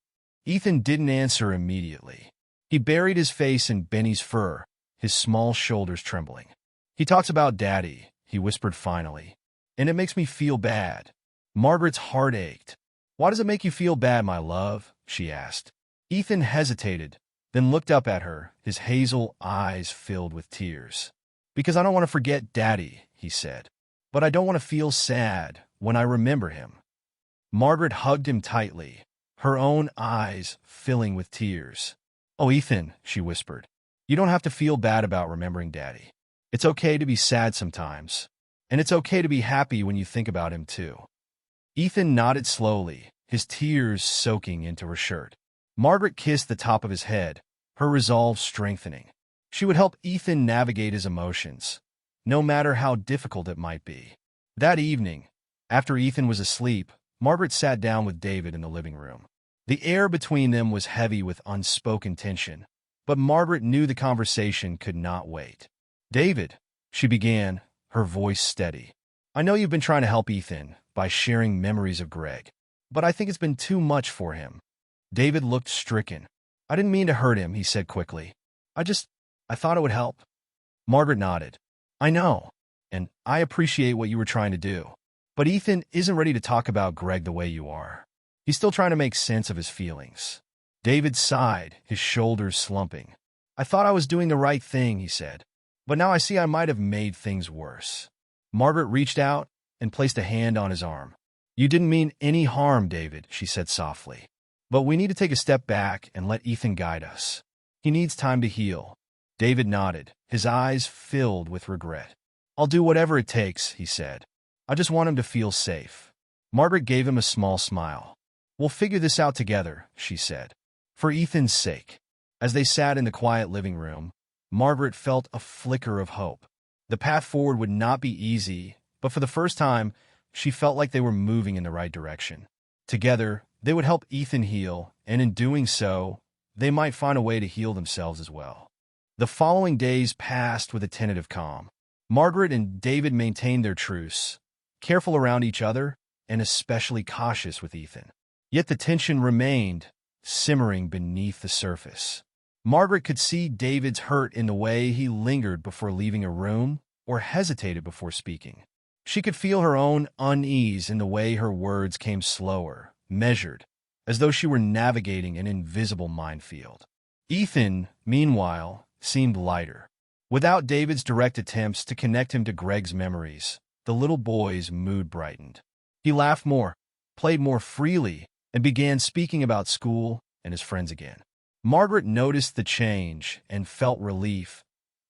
Ethan didn't answer immediately. He buried his face in Benny's fur, his small shoulders trembling. "He talks about Daddy," he whispered finally, "and it makes me feel bad." Margaret's heart ached. "Why does it make you feel bad, my love?" she asked. Ethan hesitated, then looked up at her, his hazel eyes filled with tears. "Because I don't want to forget Daddy," he said. "But I don't want to feel sad when I remember him." Margaret hugged him tightly, her own eyes filling with tears. "Oh, Ethan," she whispered, "you don't have to feel bad about remembering Daddy. It's okay to be sad sometimes, and it's okay to be happy when you think about him too." Ethan nodded slowly, his tears soaking into her shirt. Margaret kissed the top of his head, her resolve strengthening. She would help Ethan navigate his emotions, no matter how difficult it might be. That evening, after Ethan was asleep, Margaret sat down with David in the living room. The air between them was heavy with unspoken tension, but Margaret knew the conversation could not wait. "David," she began, her voice steady, "I know you've been trying to help Ethan by sharing memories of Greg, but I think it's been too much for him." David looked stricken. "I didn't mean to hurt him," he said quickly. I thought it would help." Margaret nodded. "I know, and I appreciate what you were trying to do. But Ethan isn't ready to talk about Greg the way you are. He's still trying to make sense of his feelings." David sighed, his shoulders slumping. "I thought I was doing the right thing," he said, "but now I see I might have made things worse." Margaret reached out and placed a hand on his arm. "You didn't mean any harm, David," she said softly. "But we need to take a step back and let Ethan guide us. He needs time to heal." David nodded, his eyes filled with regret. "I'll do whatever it takes," he said. "I just want him to feel safe." Margaret gave him a small smile. "We'll figure this out together," she said, "for Ethan's sake." As they sat in the quiet living room, Margaret felt a flicker of hope. The path forward would not be easy, But for the first time, she felt like they were moving in the right direction. Together, they would help Ethan heal, and in doing so, they might find a way to heal themselves as well. The following days passed with a tentative calm. Margaret and David maintained their truce, careful around each other and especially cautious with Ethan. Yet the tension remained, simmering beneath the surface. Margaret could see David's hurt in the way he lingered before leaving a room or hesitated before speaking. She could feel her own unease in the way her words came slower, measured, as though she were navigating an invisible minefield. Ethan, meanwhile, seemed lighter. Without David's direct attempts to connect him to Greg's memories, the little boy's mood brightened. He laughed more, played more freely, and began speaking about school and his friends again. Margaret noticed the change and felt relief,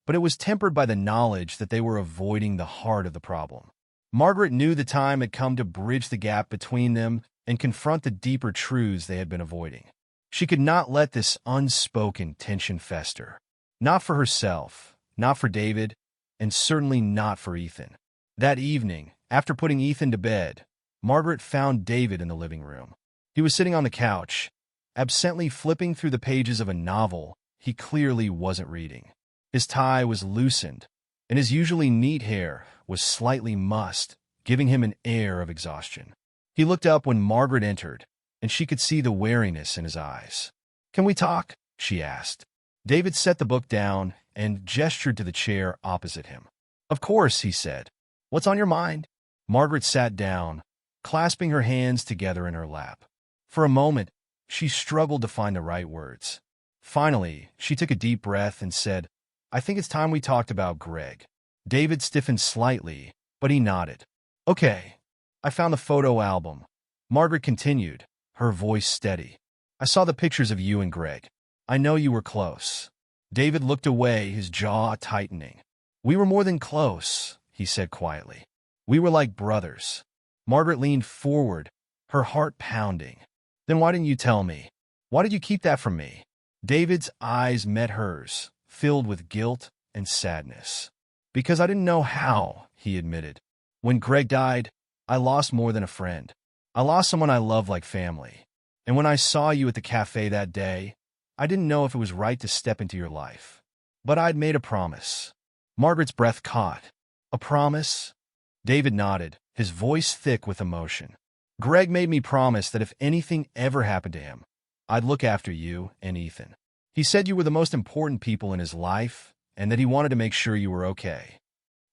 but it was tempered by the knowledge that they were avoiding the heart of the problem. Margaret knew the time had come to bridge the gap between them and confront the deeper truths they had been avoiding. She could not let this unspoken tension fester. Not for herself, not for David, and certainly not for Ethan. That evening, after putting Ethan to bed, Margaret found David in the living room. He was sitting on the couch, absently flipping through the pages of a novel he clearly wasn't reading. His tie was loosened, and his usually neat hair was slightly mussed, giving him an air of exhaustion. He looked up when Margaret entered, and she could see the wariness in his eyes. "Can we talk?" she asked. David set the book down and gestured to the chair opposite him. "Of course," he said. "What's on your mind?" Margaret sat down, clasping her hands together in her lap. For a moment, she struggled to find the right words. Finally, she took a deep breath and said, "I think it's time we talked about Greg." David stiffened slightly, but he nodded. "Okay. I found the photo album." Margaret continued, her voice steady. "I saw the pictures of you and Greg. I know you were close." David looked away, his jaw tightening. "We were more than close," he said quietly. "We were like brothers." Margaret leaned forward, her heart pounding. "Then why didn't you tell me? Why did you keep that from me?" David's eyes met hers, filled with guilt and sadness. "Because I didn't know how," he admitted. "When Greg died, I lost more than a friend. I lost someone I love like family. And when I saw you at the cafe that day, I didn't know if it was right to step into your life. But I'd made a promise." Margaret's breath caught. "A promise?" David nodded, his voice thick with emotion. "Greg made me promise that if anything ever happened to him, I'd look after you and Ethan. He said you were the most important people in his life and that he wanted to make sure you were okay."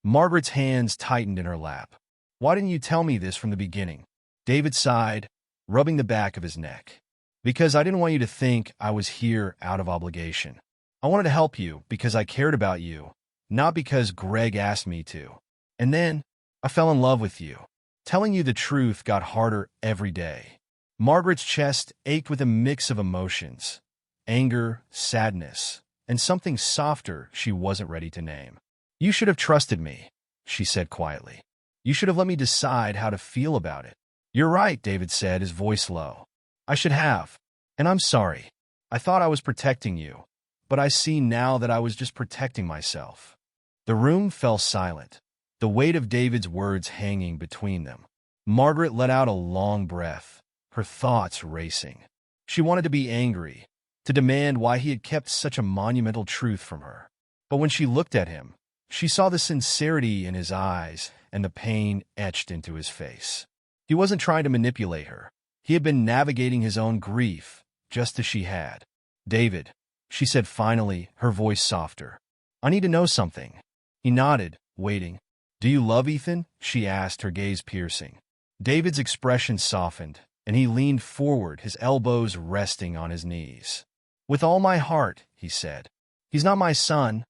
Margaret's hands tightened in her lap. "Why didn't you tell me this from the beginning?" David sighed, rubbing the back of his neck. "Because I didn't want you to think I was here out of obligation. I wanted to help you because I cared about you, not because Greg asked me to. And then I fell in love with you. Telling you the truth got harder every day." Margaret's chest ached with a mix of emotions, anger, sadness, and something softer she wasn't ready to name. "You should have trusted me," she said quietly. "You should have let me decide how to feel about it." "You're right," David said, his voice low. "I should have. And I'm sorry. I thought I was protecting you, but I see now that I was just protecting myself." The room fell silent, the weight of David's words hanging between them. Margaret let out a long breath, her thoughts racing. She wanted to be angry, to demand why he had kept such a monumental truth from her. But when she looked at him, she saw the sincerity in his eyes and the pain etched into his face. He wasn't trying to manipulate her. He had been navigating his own grief, just as she had. "David," she said finally, her voice softer. "I need to know something." He nodded, waiting. "Do you love Ethan?" she asked, her gaze piercing. David's expression softened, and he leaned forward, his elbows resting on his knees. "With all my heart," he said. "He's not my son,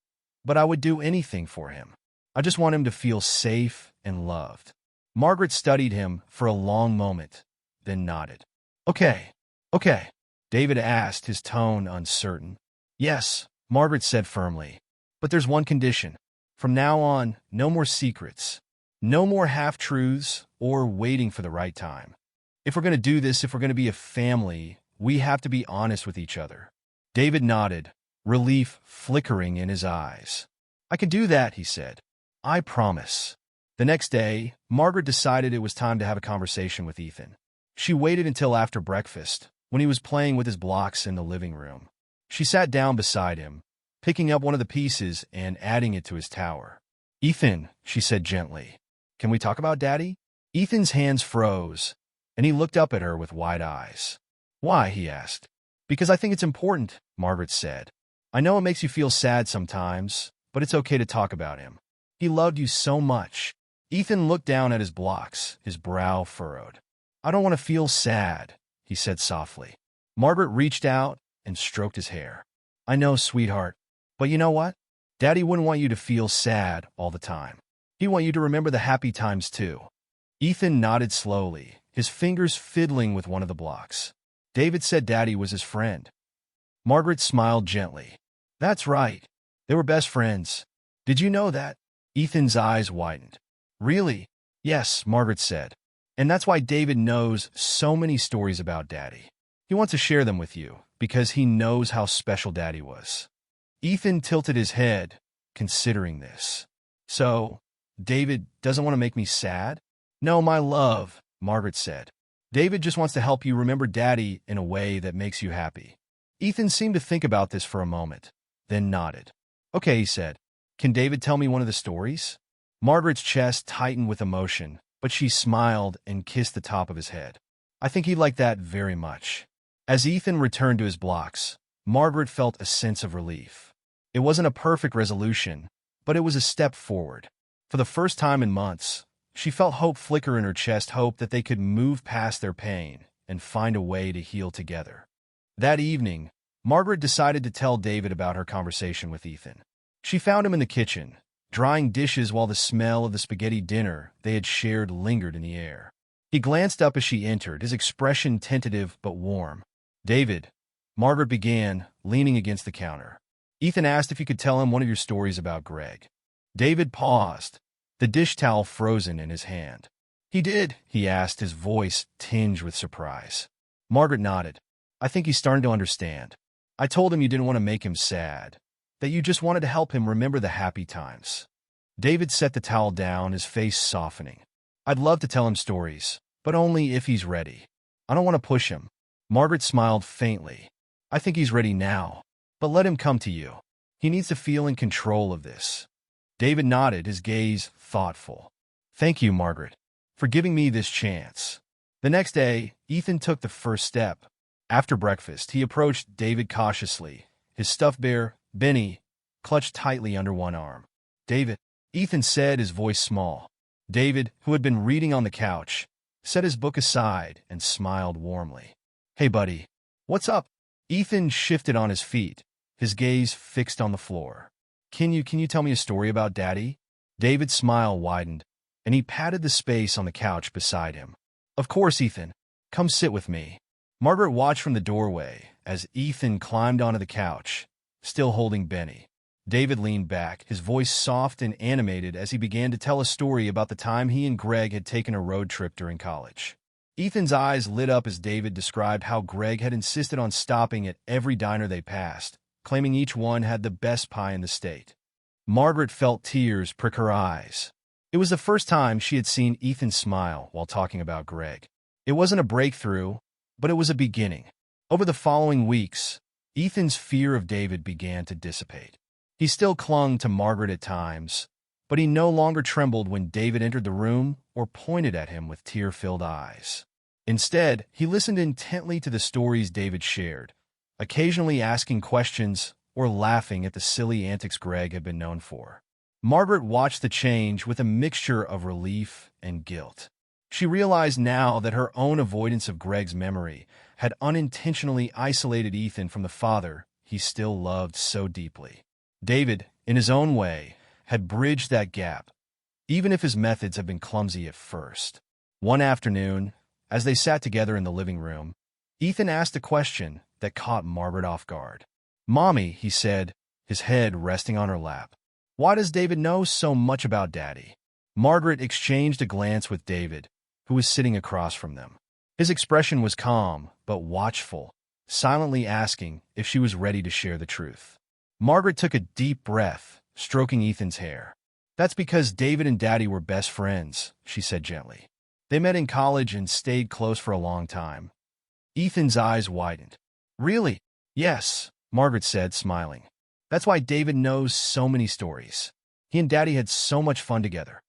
but I would do anything for him. I just want him to feel safe and loved." Margaret studied him for a long moment, then nodded. Okay. David asked, his tone uncertain. "Yes," Margaret said firmly. "But there's one condition. From now on, no more secrets. No more half-truths or waiting for the right time. If we're going to do this, if we're going to be a family, we have to be honest with each other." David nodded, relief flickering in his eyes. "I can do that," he said. "I promise." The next day, Margaret decided it was time to have a conversation with Ethan. She waited until after breakfast, when he was playing with his blocks in the living room. She sat down beside him, picking up one of the pieces and adding it to his tower. "Ethan," she said gently, "can we talk about Daddy?" Ethan's hands froze, and he looked up at her with wide eyes. "Why?" he asked. "Because I think it's important," Margaret said. "I know it makes you feel sad sometimes, but it's okay to talk about him. He loved you so much." Ethan looked down at his blocks, his brow furrowed. "I don't want to feel sad," he said softly. Margaret reached out and stroked his hair. "I know, sweetheart, but you know what? Daddy wouldn't want you to feel sad all the time. He'd want you to remember the happy times too." Ethan nodded slowly, his fingers fiddling with one of the blocks. "David said Daddy was his friend." Margaret smiled gently. "That's right. They were best friends. Did you know that?" Ethan's eyes widened. "Really?" "Yes," Margaret said. "And that's why David knows so many stories about Daddy. He wants to share them with you, because he knows how special Daddy was." Ethan tilted his head, considering this. "So, David doesn't want to make me sad?" "No, my love," Margaret said. "David just wants to help you remember Daddy in a way that makes you happy." Ethan seemed to think about this for a moment, then nodded. "Okay," he said. "Can David tell me one of the stories?" Margaret's chest tightened with emotion, but she smiled and kissed the top of his head. "I think he'd like that very much." As Ethan returned to his blocks, Margaret felt a sense of relief. It wasn't a perfect resolution, but it was a step forward. For the first time in months, she felt hope flicker in her chest, hope that they could move past their pain and find a way to heal together. That evening, Margaret decided to tell David about her conversation with Ethan. She found him in the kitchen, drying dishes while the smell of the spaghetti dinner they had shared lingered in the air. He glanced up as she entered, his expression tentative but warm. "David," Margaret began, leaning against the counter. "Ethan asked if you could tell him one of your stories about Greg." David paused, the dish towel frozen in his hand. "He did?" he asked, his voice tinged with surprise. Margaret nodded. "I think he's starting to understand. I told him you didn't want to make him sad, that you just wanted to help him remember the happy times." David set the towel down, his face softening. "I'd love to tell him stories, but only if he's ready. I don't want to push him." Margaret smiled faintly. "I think he's ready now, but let him come to you. He needs to feel in control of this." David nodded, his gaze thoughtful. "Thank you, Margaret, for giving me this chance." The next day, Ethan took the first step. After breakfast, he approached David cautiously, his stuffed bear, Benny, clutched tightly under one arm. "David," Ethan said, his voice small. David, who had been reading on the couch, set his book aside and smiled warmly. "Hey, buddy. What's up?" Ethan shifted on his feet, his gaze fixed on the floor. Can you tell me a story about Daddy?" David's smile widened, and he patted the space on the couch beside him. "Of course, Ethan. Come sit with me." Margaret watched from the doorway as Ethan climbed onto the couch, still holding Benny. David leaned back, his voice soft and animated as he began to tell a story about the time he and Greg had taken a road trip during college. Ethan's eyes lit up as David described how Greg had insisted on stopping at every diner they passed, claiming each one had the best pie in the state. Margaret felt tears prick her eyes. It was the first time she had seen Ethan smile while talking about Greg. It wasn't a breakthrough, but it was a beginning. Over the following weeks, Ethan's fear of David began to dissipate. He still clung to Margaret at times, but he no longer trembled when David entered the room or pointed at him with tear-filled eyes. Instead, he listened intently to the stories David shared, occasionally asking questions or laughing at the silly antics Greg had been known for. Margaret watched the change with a mixture of relief and guilt. She realized now that her own avoidance of Greg's memory had unintentionally isolated Ethan from the father he still loved so deeply. David, in his own way, had bridged that gap, even if his methods had been clumsy at first. One afternoon, as they sat together in the living room, Ethan asked a question that caught Margaret off guard. "Mommy," he said, his head resting on her lap, "why does David know so much about Daddy?" Margaret exchanged a glance with David, who was sitting across from them. His expression was calm but watchful, silently asking if she was ready to share the truth. Margaret took a deep breath, stroking Ethan's hair. That's because David and Daddy were best friends, she said gently. They met in college and stayed close for a long time. Ethan's eyes widened. Really? Yes, Margaret said, smiling. That's why David knows so many stories. He and Daddy had so much fun together.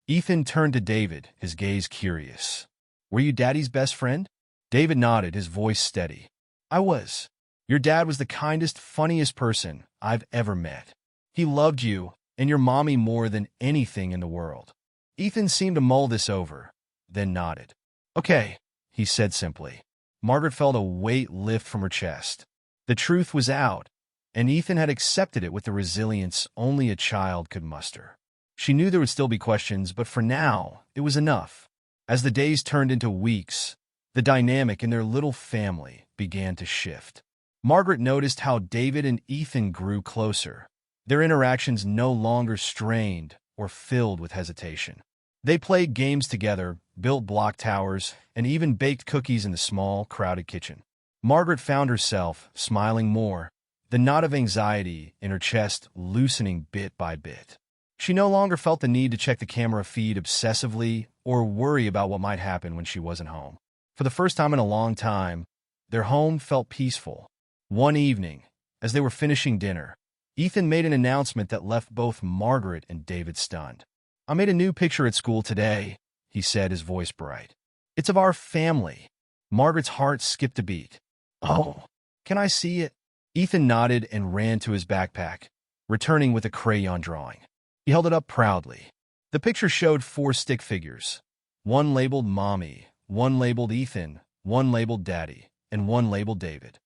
Ethan turned to David, his gaze curious. Were you Daddy's best friend? David nodded, his voice steady. I was. Your dad was the kindest, funniest person I've ever met. He loved you and your mommy more than anything in the world. Ethan seemed to mull this over, then nodded. Okay, he said simply. Margaret felt a weight lift from her chest. The truth was out, and Ethan had accepted it with the resilience only a child could muster. She knew there would still be questions, but for now, it was enough. As the days turned into weeks, the dynamic in their little family began to shift. Margaret noticed how David and Ethan grew closer, their interactions no longer strained or filled with hesitation. They played games together, built block towers, and even baked cookies in the small, crowded kitchen. Margaret found herself smiling more, the knot of anxiety in her chest loosening bit by bit. She no longer felt the need to check the camera feed obsessively or worry about what might happen when she wasn't home. For the first time in a long time, their home felt peaceful. One evening, as they were finishing dinner, Ethan made an announcement that left both Margaret and David stunned. I made a new picture at school today, he said, his voice bright. It's of our family. Margaret's heart skipped a beat. Oh, can I see it? Ethan nodded and ran to his backpack, returning with a crayon drawing. He held it up proudly. The picture showed 4 stick figures. One labeled Mommy, one labeled Ethan, one labeled Daddy, and one labeled David.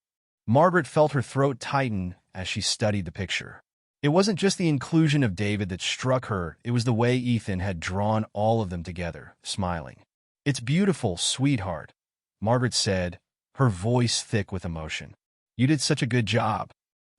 Margaret felt her throat tighten as she studied the picture. It wasn't just the inclusion of David that struck her, it was the way Ethan had drawn all of them together, smiling. It's beautiful, sweetheart, Margaret said, her voice thick with emotion. You did such a good job.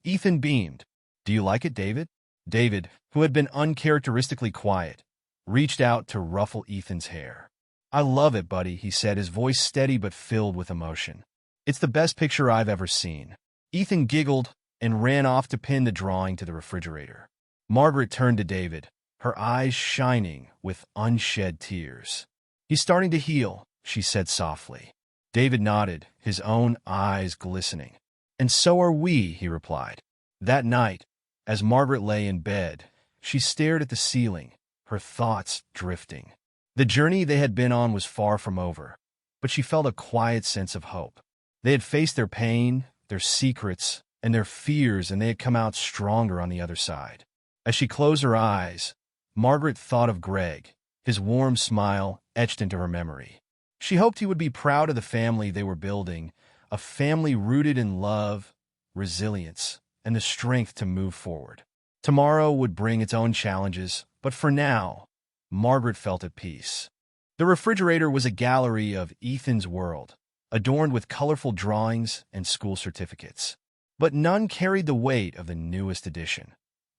Ethan beamed. Do you like it, David? David, who had been uncharacteristically quiet, reached out to ruffle Ethan's hair. I love it, buddy, he said, his voice steady but filled with emotion. It's the best picture I've ever seen. Ethan giggled and ran off to pin the drawing to the refrigerator. Margaret turned to David, her eyes shining with unshed tears. He's starting to heal, she said softly. David nodded, his own eyes glistening. And so are we, he replied. That night, as Margaret lay in bed, she stared at the ceiling, her thoughts drifting. The journey they had been on was far from over, but she felt a quiet sense of hope. They had faced their pain, their secrets, and their fears, and they had come out stronger on the other side. As she closed her eyes, Margaret thought of Greg, his warm smile etched into her memory. She hoped he would be proud of the family they were building, a family rooted in love, resilience, and the strength to move forward. Tomorrow would bring its own challenges, but for now, Margaret felt at peace. The refrigerator was a gallery of Ethan's world, adorned with colorful drawings and school certificates. But none carried the weight of the newest edition,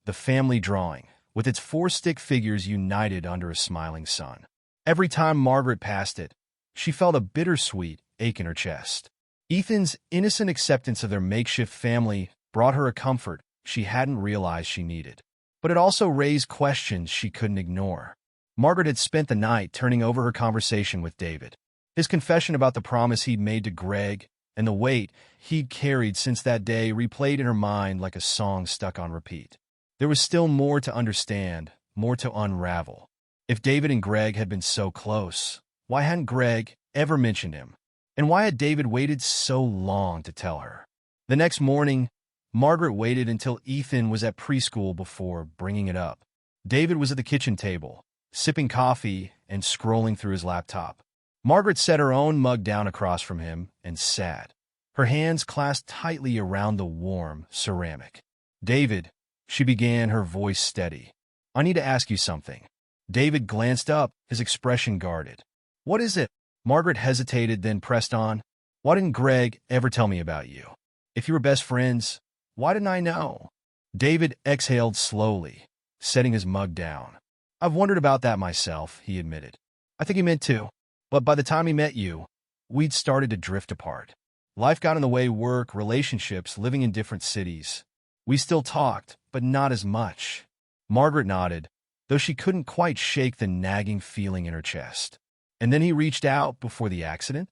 the family drawing, with its 4 stick figures united under a smiling sun. Every time Margaret passed it, she felt a bittersweet ache in her chest. Ethan's innocent acceptance of their makeshift family brought her a comfort she hadn't realized she needed. But it also raised questions she couldn't ignore. Margaret had spent the night turning over her conversation with David. His confession about the promise he'd made to Greg and the weight he'd carried since that day replayed in her mind like a song stuck on repeat. There was still more to understand, more to unravel. If David and Greg had been so close, why hadn't Greg ever mentioned him? And why had David waited so long to tell her? The next morning, Margaret waited until Ethan was at preschool before bringing it up. David was at the kitchen table, sipping coffee and scrolling through his laptop. Margaret set her own mug down across from him and sat, her hands clasped tightly around the warm ceramic. David, she began, her voice steady. I need to ask you something. David glanced up, his expression guarded. What is it? Margaret hesitated, then pressed on. Why didn't Greg ever tell me about you? If you were best friends, why didn't I know? David exhaled slowly, setting his mug down. I've wondered about that myself, he admitted. I think he meant to. But by the time he met you, we'd started to drift apart. Life got in the way, work, relationships, living in different cities. We still talked, but not as much. Margaret nodded, though she couldn't quite shake the nagging feeling in her chest. And then he reached out before the accident?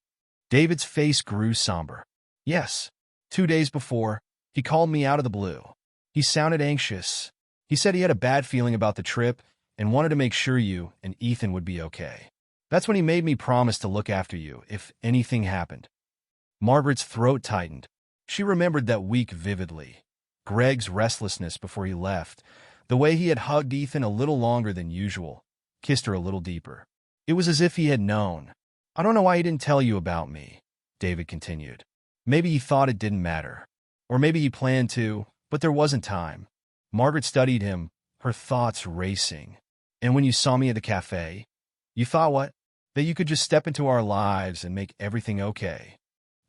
David's face grew somber. Yes. 2 days before, he called me out of the blue. He sounded anxious. He said he had a bad feeling about the trip and wanted to make sure you and Ethan would be okay. That's when he made me promise to look after you if anything happened. Margaret's throat tightened. She remembered that week vividly. Greg's restlessness before he left, the way he had hugged Ethan a little longer than usual, kissed her a little deeper. It was as if he had known. I don't know why he didn't tell you about me, David continued. Maybe he thought it didn't matter. Or maybe he planned to, but there wasn't time. Margaret studied him, her thoughts racing. And when you saw me at the cafe, you thought what? That you could just step into our lives and make everything okay.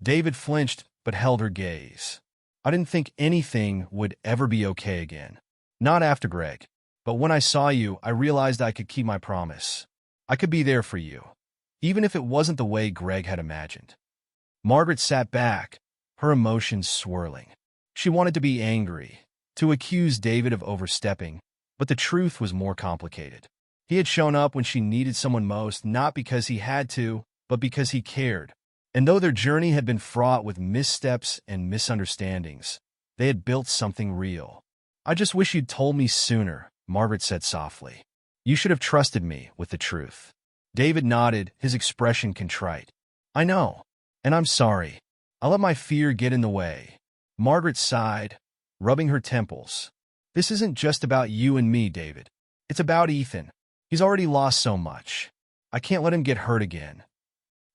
David flinched but held her gaze. I didn't think anything would ever be okay again. Not after Greg. But when I saw you, I realized I could keep my promise. I could be there for you, even if it wasn't the way Greg had imagined. Margaret sat back, her emotions swirling. She wanted to be angry, to accuse David of overstepping, but the truth was more complicated. He had shown up when she needed someone most, not because he had to, but because he cared. And though their journey had been fraught with missteps and misunderstandings, they had built something real. I just wish you'd told me sooner, Margaret said softly. You should have trusted me with the truth. David nodded, his expression contrite. I know, and I'm sorry. I let my fear get in the way. Margaret sighed, rubbing her temples. This isn't just about you and me, David. It's about Ethan. He's already lost so much. I can't let him get hurt again.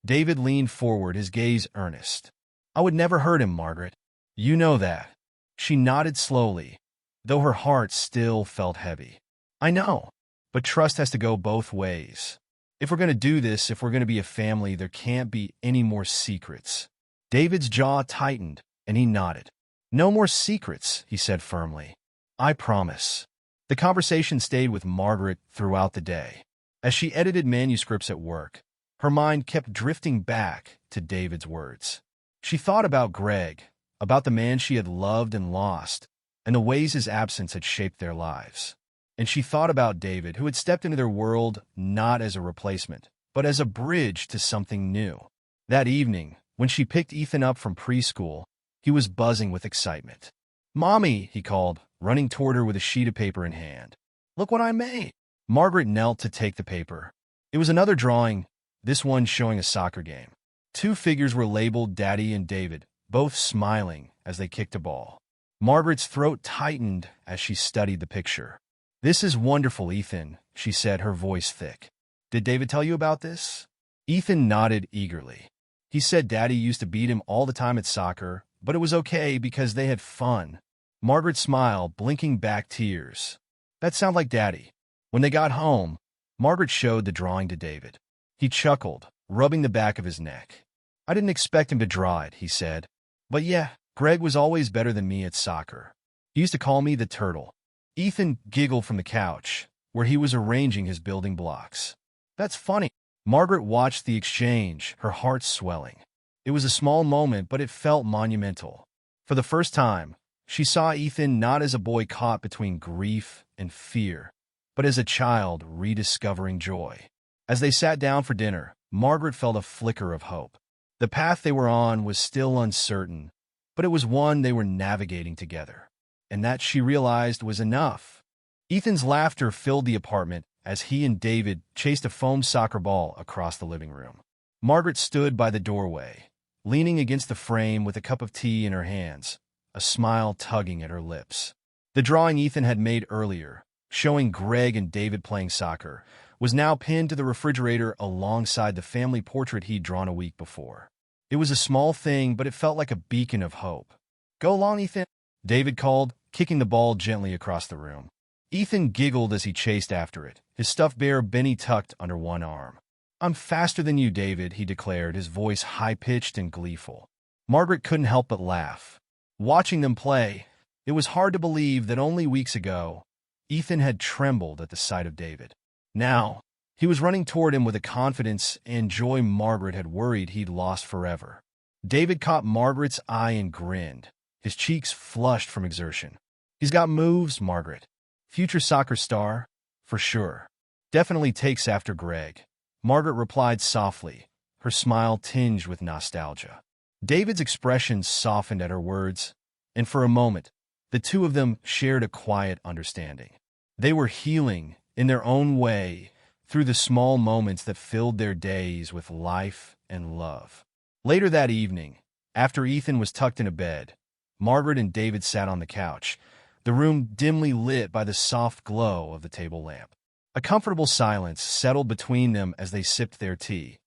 David leaned forward, his gaze earnest. I would never hurt him, Margaret. You know that. She nodded slowly, though her heart still felt heavy. I know, but trust has to go both ways. If we're going to do this, if we're going to be a family, there can't be any more secrets. David's jaw tightened, and he nodded. No more secrets, he said firmly. I promise. The conversation stayed with Margaret throughout the day. As she edited manuscripts at work, her mind kept drifting back to David's words. She thought about Greg, about the man she had loved and lost, and the ways his absence had shaped their lives. And she thought about David, who had stepped into their world not as a replacement, but as a bridge to something new. That evening, when she picked Ethan up from preschool, he was buzzing with excitement. Mommy, he called, running toward her with a sheet of paper in hand. Look what I made. Margaret knelt to take the paper. It was another drawing, this one showing a soccer game. 2 figures were labeled Daddy and David, both smiling as they kicked a ball. Margaret's throat tightened as she studied the picture. This is wonderful, Ethan, she said, her voice thick. Did David tell you about this? Ethan nodded eagerly. He said Daddy used to beat him all the time at soccer, but it was okay because they had fun. Margaret smiled, blinking back tears. That sounded like Daddy. When they got home, Margaret showed the drawing to David. He chuckled, rubbing the back of his neck. I didn't expect him to draw it, he said. But yeah, Greg was always better than me at soccer. He used to call me the turtle. Ethan giggled from the couch, where he was arranging his building blocks. That's funny. Margaret watched the exchange, her heart swelling. It was a small moment, but it felt monumental. For the first time, she saw Ethan not as a boy caught between grief and fear, but as a child rediscovering joy. As they sat down for dinner, Margaret felt a flicker of hope. The path they were on was still uncertain, but it was one they were navigating together. And that, she realized, was enough. Ethan's laughter filled the apartment as he and David chased a foam soccer ball across the living room. Margaret stood by the doorway, leaning against the frame with a cup of tea in her hands, a smile tugging at her lips. The drawing Ethan had made earlier, showing Greg and David playing soccer, was now pinned to the refrigerator alongside the family portrait he'd drawn a week before. It was a small thing, but it felt like a beacon of hope. Go along, Ethan, David called, kicking the ball gently across the room. Ethan giggled as he chased after it, his stuffed bear Benny tucked under one arm. I'm faster than you, David, he declared, his voice high-pitched and gleeful. Margaret couldn't help but laugh. Watching them play, it was hard to believe that only weeks ago, Ethan had trembled at the sight of David. Now, he was running toward him with a confidence and joy Margaret had worried he'd lost forever. David caught Margaret's eye and grinned, his cheeks flushed from exertion. He's got moves, Margaret. Future soccer star, For sure. Definitely takes after Greg. Margaret replied softly, her smile tinged with nostalgia. David's expression softened at her words, and for a moment, the two of them shared a quiet understanding. They were healing, in their own way, through the small moments that filled their days with life and love. Later that evening, after Ethan was tucked into bed, Margaret and David sat on the couch, the room dimly lit by the soft glow of the table lamp. A comfortable silence settled between them as they sipped their tea,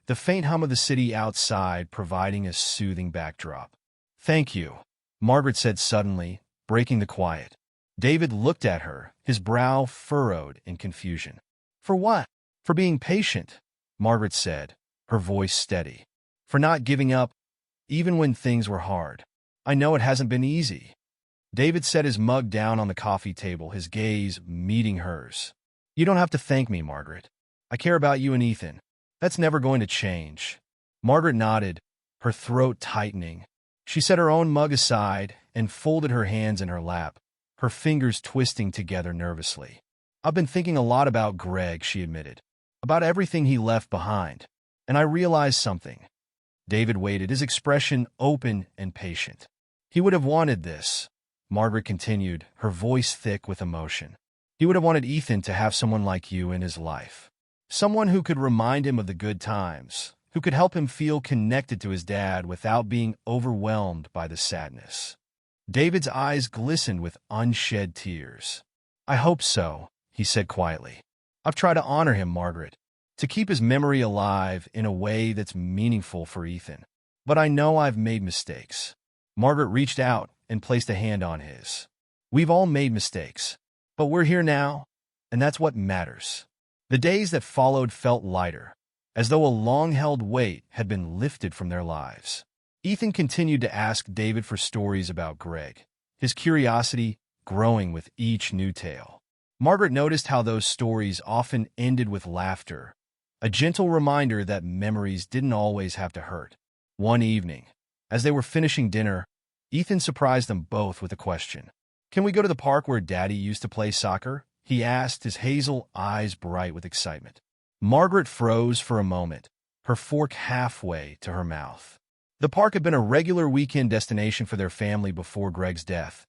the faint hum of the city outside providing a soothing backdrop. "Thank you," Margaret said suddenly, breaking the quiet. David looked at her, his brow furrowed in confusion. "For what?" "For being patient," Margaret said, her voice steady. "For not giving up, even when things were hard. I know it hasn't been easy." David set his mug down on the coffee table, his gaze meeting hers. "You don't have to thank me, Margaret. I care about you and Ethan. That's never going to change." Margaret nodded, her throat tightening. She set her own mug aside and folded her hands in her lap, her fingers twisting together nervously. "I've been thinking a lot about Greg," she admitted, "about everything he left behind. And I realized something." David waited, his expression open and patient. "He would have wanted this," Margaret continued, her voice thick with emotion. "He would have wanted Ethan to have someone like you in his life. Someone who could remind him of the good times, who could help him feel connected to his dad without being overwhelmed by the sadness." David's eyes glistened with unshed tears. "I hope so," he said quietly. "I've tried to honor him, Margaret, to keep his memory alive in a way that's meaningful for Ethan. But I know I've made mistakes." Margaret reached out and placed a hand on his. "We've all made mistakes, but we're here now, and that's what matters." The days that followed felt lighter, as though a long-held weight had been lifted from their lives. Ethan continued to ask David for stories about Greg, his curiosity growing with each new tale. Margaret noticed how those stories often ended with laughter, a gentle reminder that memories didn't always have to hurt. One evening, as they were finishing dinner, Ethan surprised them both with a question. "Can we go to the park where Daddy used to play soccer?" he asked, his hazel eyes bright with excitement. Margaret froze for a moment, her fork halfway to her mouth. The park had been a regular weekend destination for their family before Greg's death,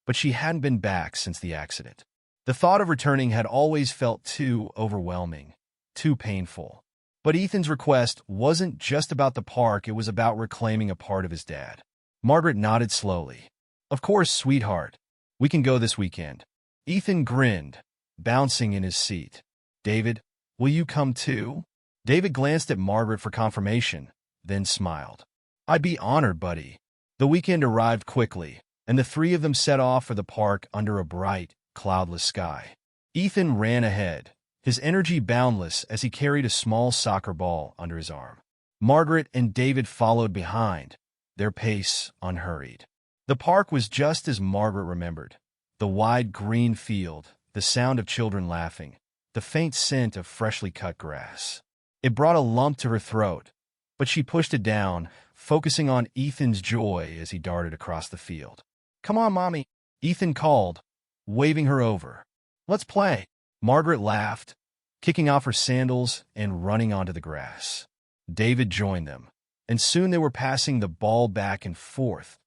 but she hadn't been back since the accident. The thought of returning had always felt too overwhelming, too painful. But Ethan's request wasn't just about the park, it was about reclaiming a part of his dad. Margaret nodded slowly. "Of course, sweetheart. We can go this weekend." Ethan grinned, bouncing in his seat. "David, will you come too?" David glanced at Margaret for confirmation, then smiled. "I'd be honored, buddy." The weekend arrived quickly, and the three of them set off for the park under a bright, cloudless sky. Ethan ran ahead, his energy boundless as he carried a small soccer ball under his arm. Margaret and David followed behind, their pace unhurried. The park was just as Margaret remembered. The wide green field, the sound of children laughing, the faint scent of freshly cut grass. It brought a lump to her throat, but she pushed it down, focusing on Ethan's joy as he darted across the field. "Come on, Mommy," Ethan called, waving her over. "Let's play." Margaret laughed, kicking off her sandals and running onto the grass. David joined them, and soon they were passing the ball back and forth,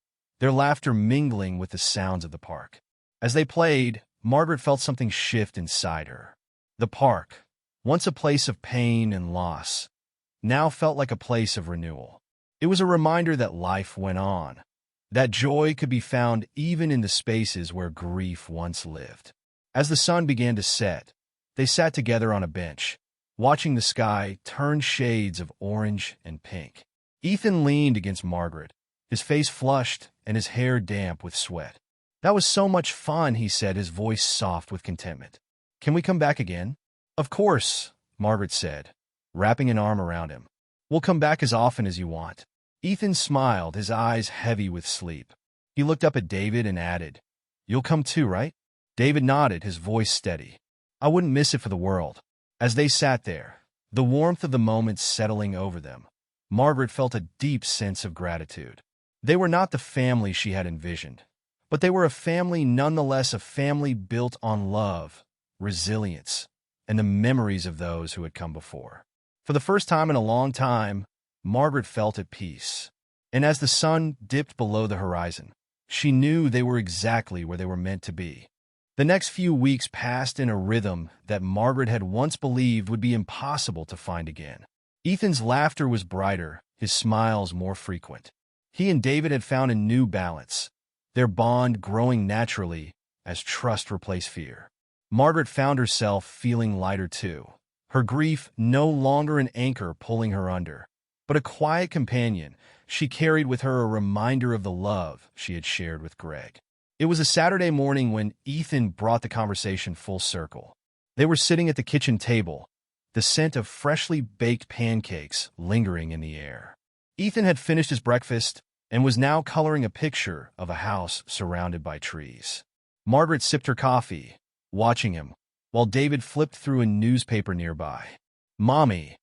their laughter mingling with the sounds of the park. As they played, Margaret felt something shift inside her. The park, once a place of pain and loss, now felt like a place of renewal. It was a reminder that life went on, that joy could be found even in the spaces where grief once lived. As the sun began to set, they sat together on a bench, watching the sky turn shades of orange and pink. Ethan leaned against Margaret, his face flushed and his hair damp with sweat. "That was so much fun," he said, his voice soft with contentment. "Can we come back again?" "Of course," Margaret said, wrapping an arm around him. "We'll come back as often as you want." Ethan smiled, his eyes heavy with sleep. He looked up at David and added, "You'll come too, right?" David nodded, his voice steady. "I wouldn't miss it for the world." As they sat there, the warmth of the moment settling over them, Margaret felt a deep sense of gratitude. They were not the family she had envisioned, but they were a family nonetheless, a family built on love, resilience, and the memories of those who had come before. For the first time in a long time, Margaret felt at peace. And as the sun dipped below the horizon, she knew they were exactly where they were meant to be. The next few weeks passed in a rhythm that Margaret had once believed would be impossible to find again. Ethan's laughter was brighter, his smiles more frequent. He and David had found a new balance, their bond growing naturally as trust replaced fear. Margaret found herself feeling lighter too, her grief no longer an anchor pulling her under, but a quiet companion. She carried with her a reminder of the love she had shared with Greg. It was a Saturday morning when Ethan brought the conversation full circle. They were sitting at the kitchen table, the scent of freshly baked pancakes lingering in the air. Ethan had finished his breakfast and was now coloring a picture of a house surrounded by trees. Margaret sipped her coffee, watching him, while David flipped through a newspaper nearby. "Mommy,"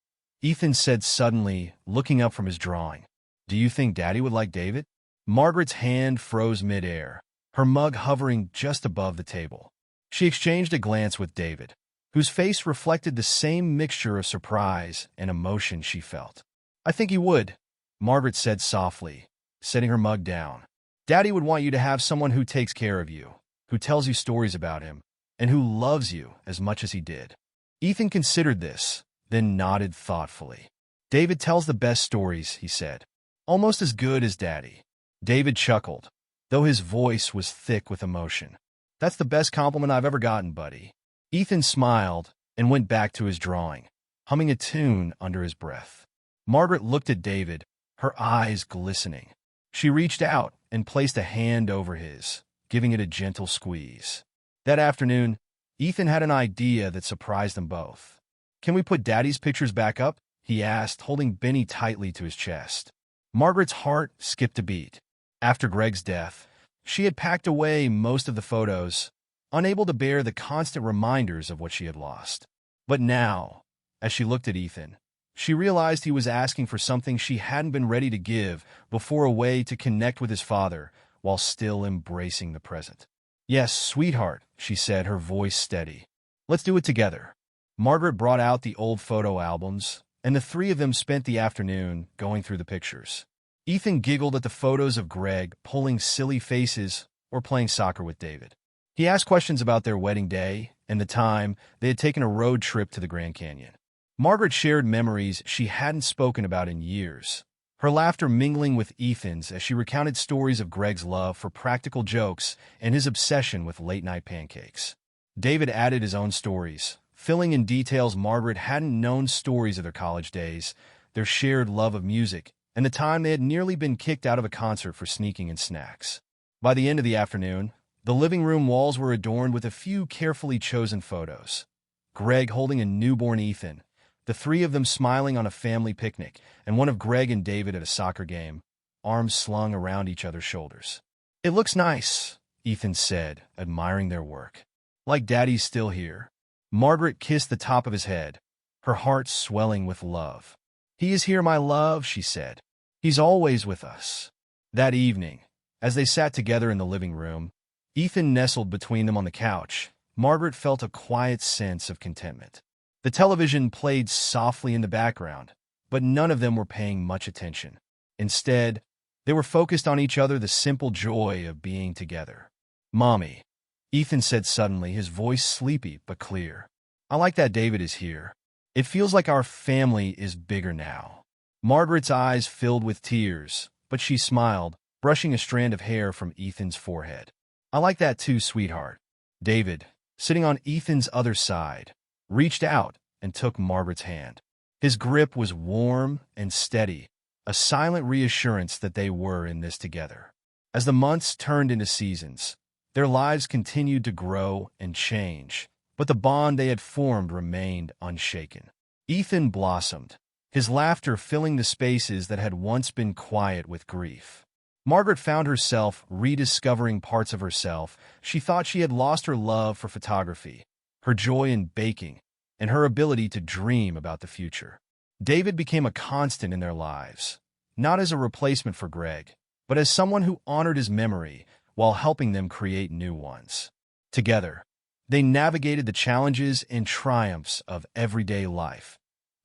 Ethan said suddenly, looking up from his drawing. "Do you think Daddy would like David?" Margaret's hand froze midair, her mug hovering just above the table. She exchanged a glance with David, whose face reflected the same mixture of surprise and emotion she felt. "I think he would," Margaret said softly, setting her mug down. "Daddy would want you to have someone who takes care of you, who tells you stories about him, and who loves you as much as he did." Ethan considered this, then nodded thoughtfully. "David tells the best stories," he said. "Almost as good as Daddy." David chuckled, though his voice was thick with emotion. "That's the best compliment I've ever gotten, buddy." Ethan smiled and went back to his drawing, humming a tune under his breath. Margaret looked at David, her eyes glistening. She reached out and placed a hand over his, giving it a gentle squeeze. That afternoon, Ethan had an idea that surprised them both. "Can we put Daddy's pictures back up?" he asked, holding Benny tightly to his chest. Margaret's heart skipped a beat. After Greg's death, she had packed away most of the photos, unable to bear the constant reminders of what she had lost. But now, as she looked at Ethan, she realized he was asking for something she hadn't been ready to give before, a way to connect with his father while still embracing the present. "Yes, sweetheart," she said, her voice steady. "Let's do it together." Margaret brought out the old photo albums, and the three of them spent the afternoon going through the pictures. Ethan giggled at the photos of Greg pulling silly faces or playing soccer with David. He asked questions about their wedding day and the time they had taken a road trip to the Grand Canyon. Margaret shared memories she hadn't spoken about in years, her laughter mingling with Ethan's as she recounted stories of Greg's love for practical jokes and his obsession with late-night pancakes. David added his own stories, filling in details Margaret hadn't known, stories of their college days, their shared love of music, and the time they had nearly been kicked out of a concert for sneaking in snacks. By the end of the afternoon, the living room walls were adorned with a few carefully chosen photos. Greg holding a newborn Ethan, the three of them smiling on a family picnic, and one of Greg and David at a soccer game, arms slung around each other's shoulders. "It looks nice," Ethan said, admiring their work. "Like Daddy's still here." Margaret kissed the top of his head, her heart swelling with love. "He is here, my love," she said. "He's always with us." That evening, as they sat together in the living room, Ethan nestled between them on the couch, Margaret felt a quiet sense of contentment. The television played softly in the background, but none of them were paying much attention. Instead, they were focused on each other, the simple joy of being together. "Mommy," Ethan said suddenly, his voice sleepy but clear. "I like that David is here. It feels like our family is bigger now." Margaret's eyes filled with tears, but she smiled, brushing a strand of hair from Ethan's forehead. "I like that too, sweetheart." David, sitting on Ethan's other side, reached out and took Margaret's hand. His grip was warm and steady, a silent reassurance that they were in this together. As the months turned into seasons, their lives continued to grow and change, but the bond they had formed remained unshaken. Ethan blossomed, his laughter filling the spaces that had once been quiet with grief. Margaret found herself rediscovering parts of herself. She thought she had lost her love for photography, her joy in baking, and her ability to dream about the future. David became a constant in their lives, not as a replacement for Greg, but as someone who honored his memory while helping them create new ones. Together, They navigated the challenges and triumphs of everyday life.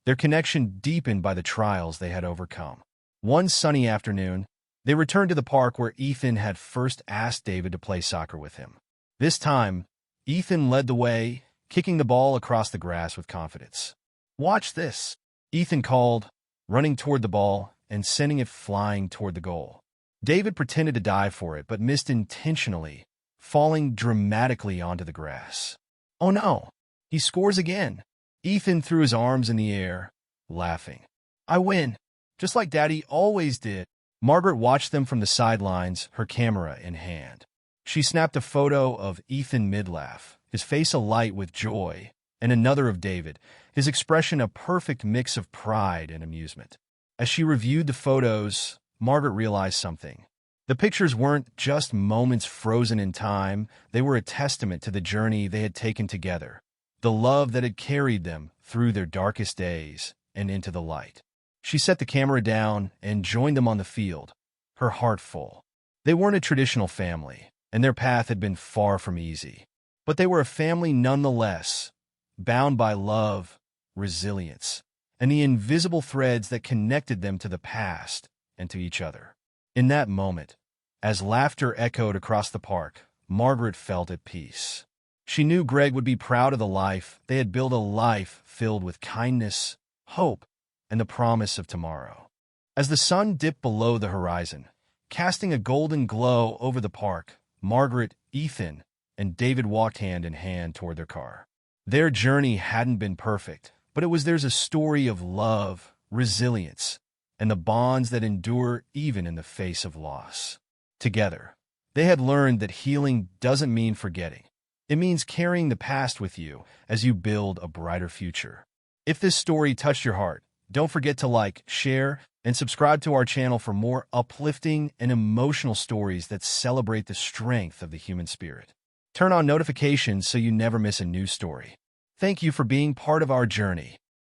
Their connection deepened by the trials they had overcome. One sunny afternoon, they returned to the park where Ethan had first asked David to play soccer with him. This time, Ethan led the way, kicking the ball across the grass with confidence. "Watch this," Ethan called, running toward the ball and sending it flying toward the goal. David pretended to dive for it, but missed intentionally, falling dramatically onto the grass. "Oh no, he scores again." Ethan threw his arms in the air, laughing. "I win, just like Daddy always did." Margaret watched them from the sidelines, her camera in hand. She snapped a photo of Ethan mid-laugh, his face alight with joy, and another of David, his expression a perfect mix of pride and amusement. As she reviewed the photos, Margaret realized something. The pictures weren't just moments frozen in time, they were a testament to the journey they had taken together, the love that had carried them through their darkest days and into the light. She set the camera down and joined them on the field, her heart full. They weren't a traditional family, and their path had been far from easy. But they were a family nonetheless, bound by love, resilience, and the invisible threads that connected them to the past and to each other. In that moment, as laughter echoed across the park, Margaret felt at peace. She knew Greg would be proud of the life they had built, a life filled with kindness, hope, and the promise of tomorrow. As the sun dipped below the horizon, casting a golden glow over the park, Margaret, Ethan, and David walked hand in hand toward their car. Their journey hadn't been perfect, but there's a story of love, resilience, and the bonds that endure even in the face of loss. Together, they had learned that healing doesn't mean forgetting. It means carrying the past with you as you build a brighter future. If this story touched your heart, don't forget to like, share, and subscribe to our channel for more uplifting and emotional stories that celebrate the strength of the human spirit. Turn on notifications so you never miss a new story. Thank you for being part of our journey.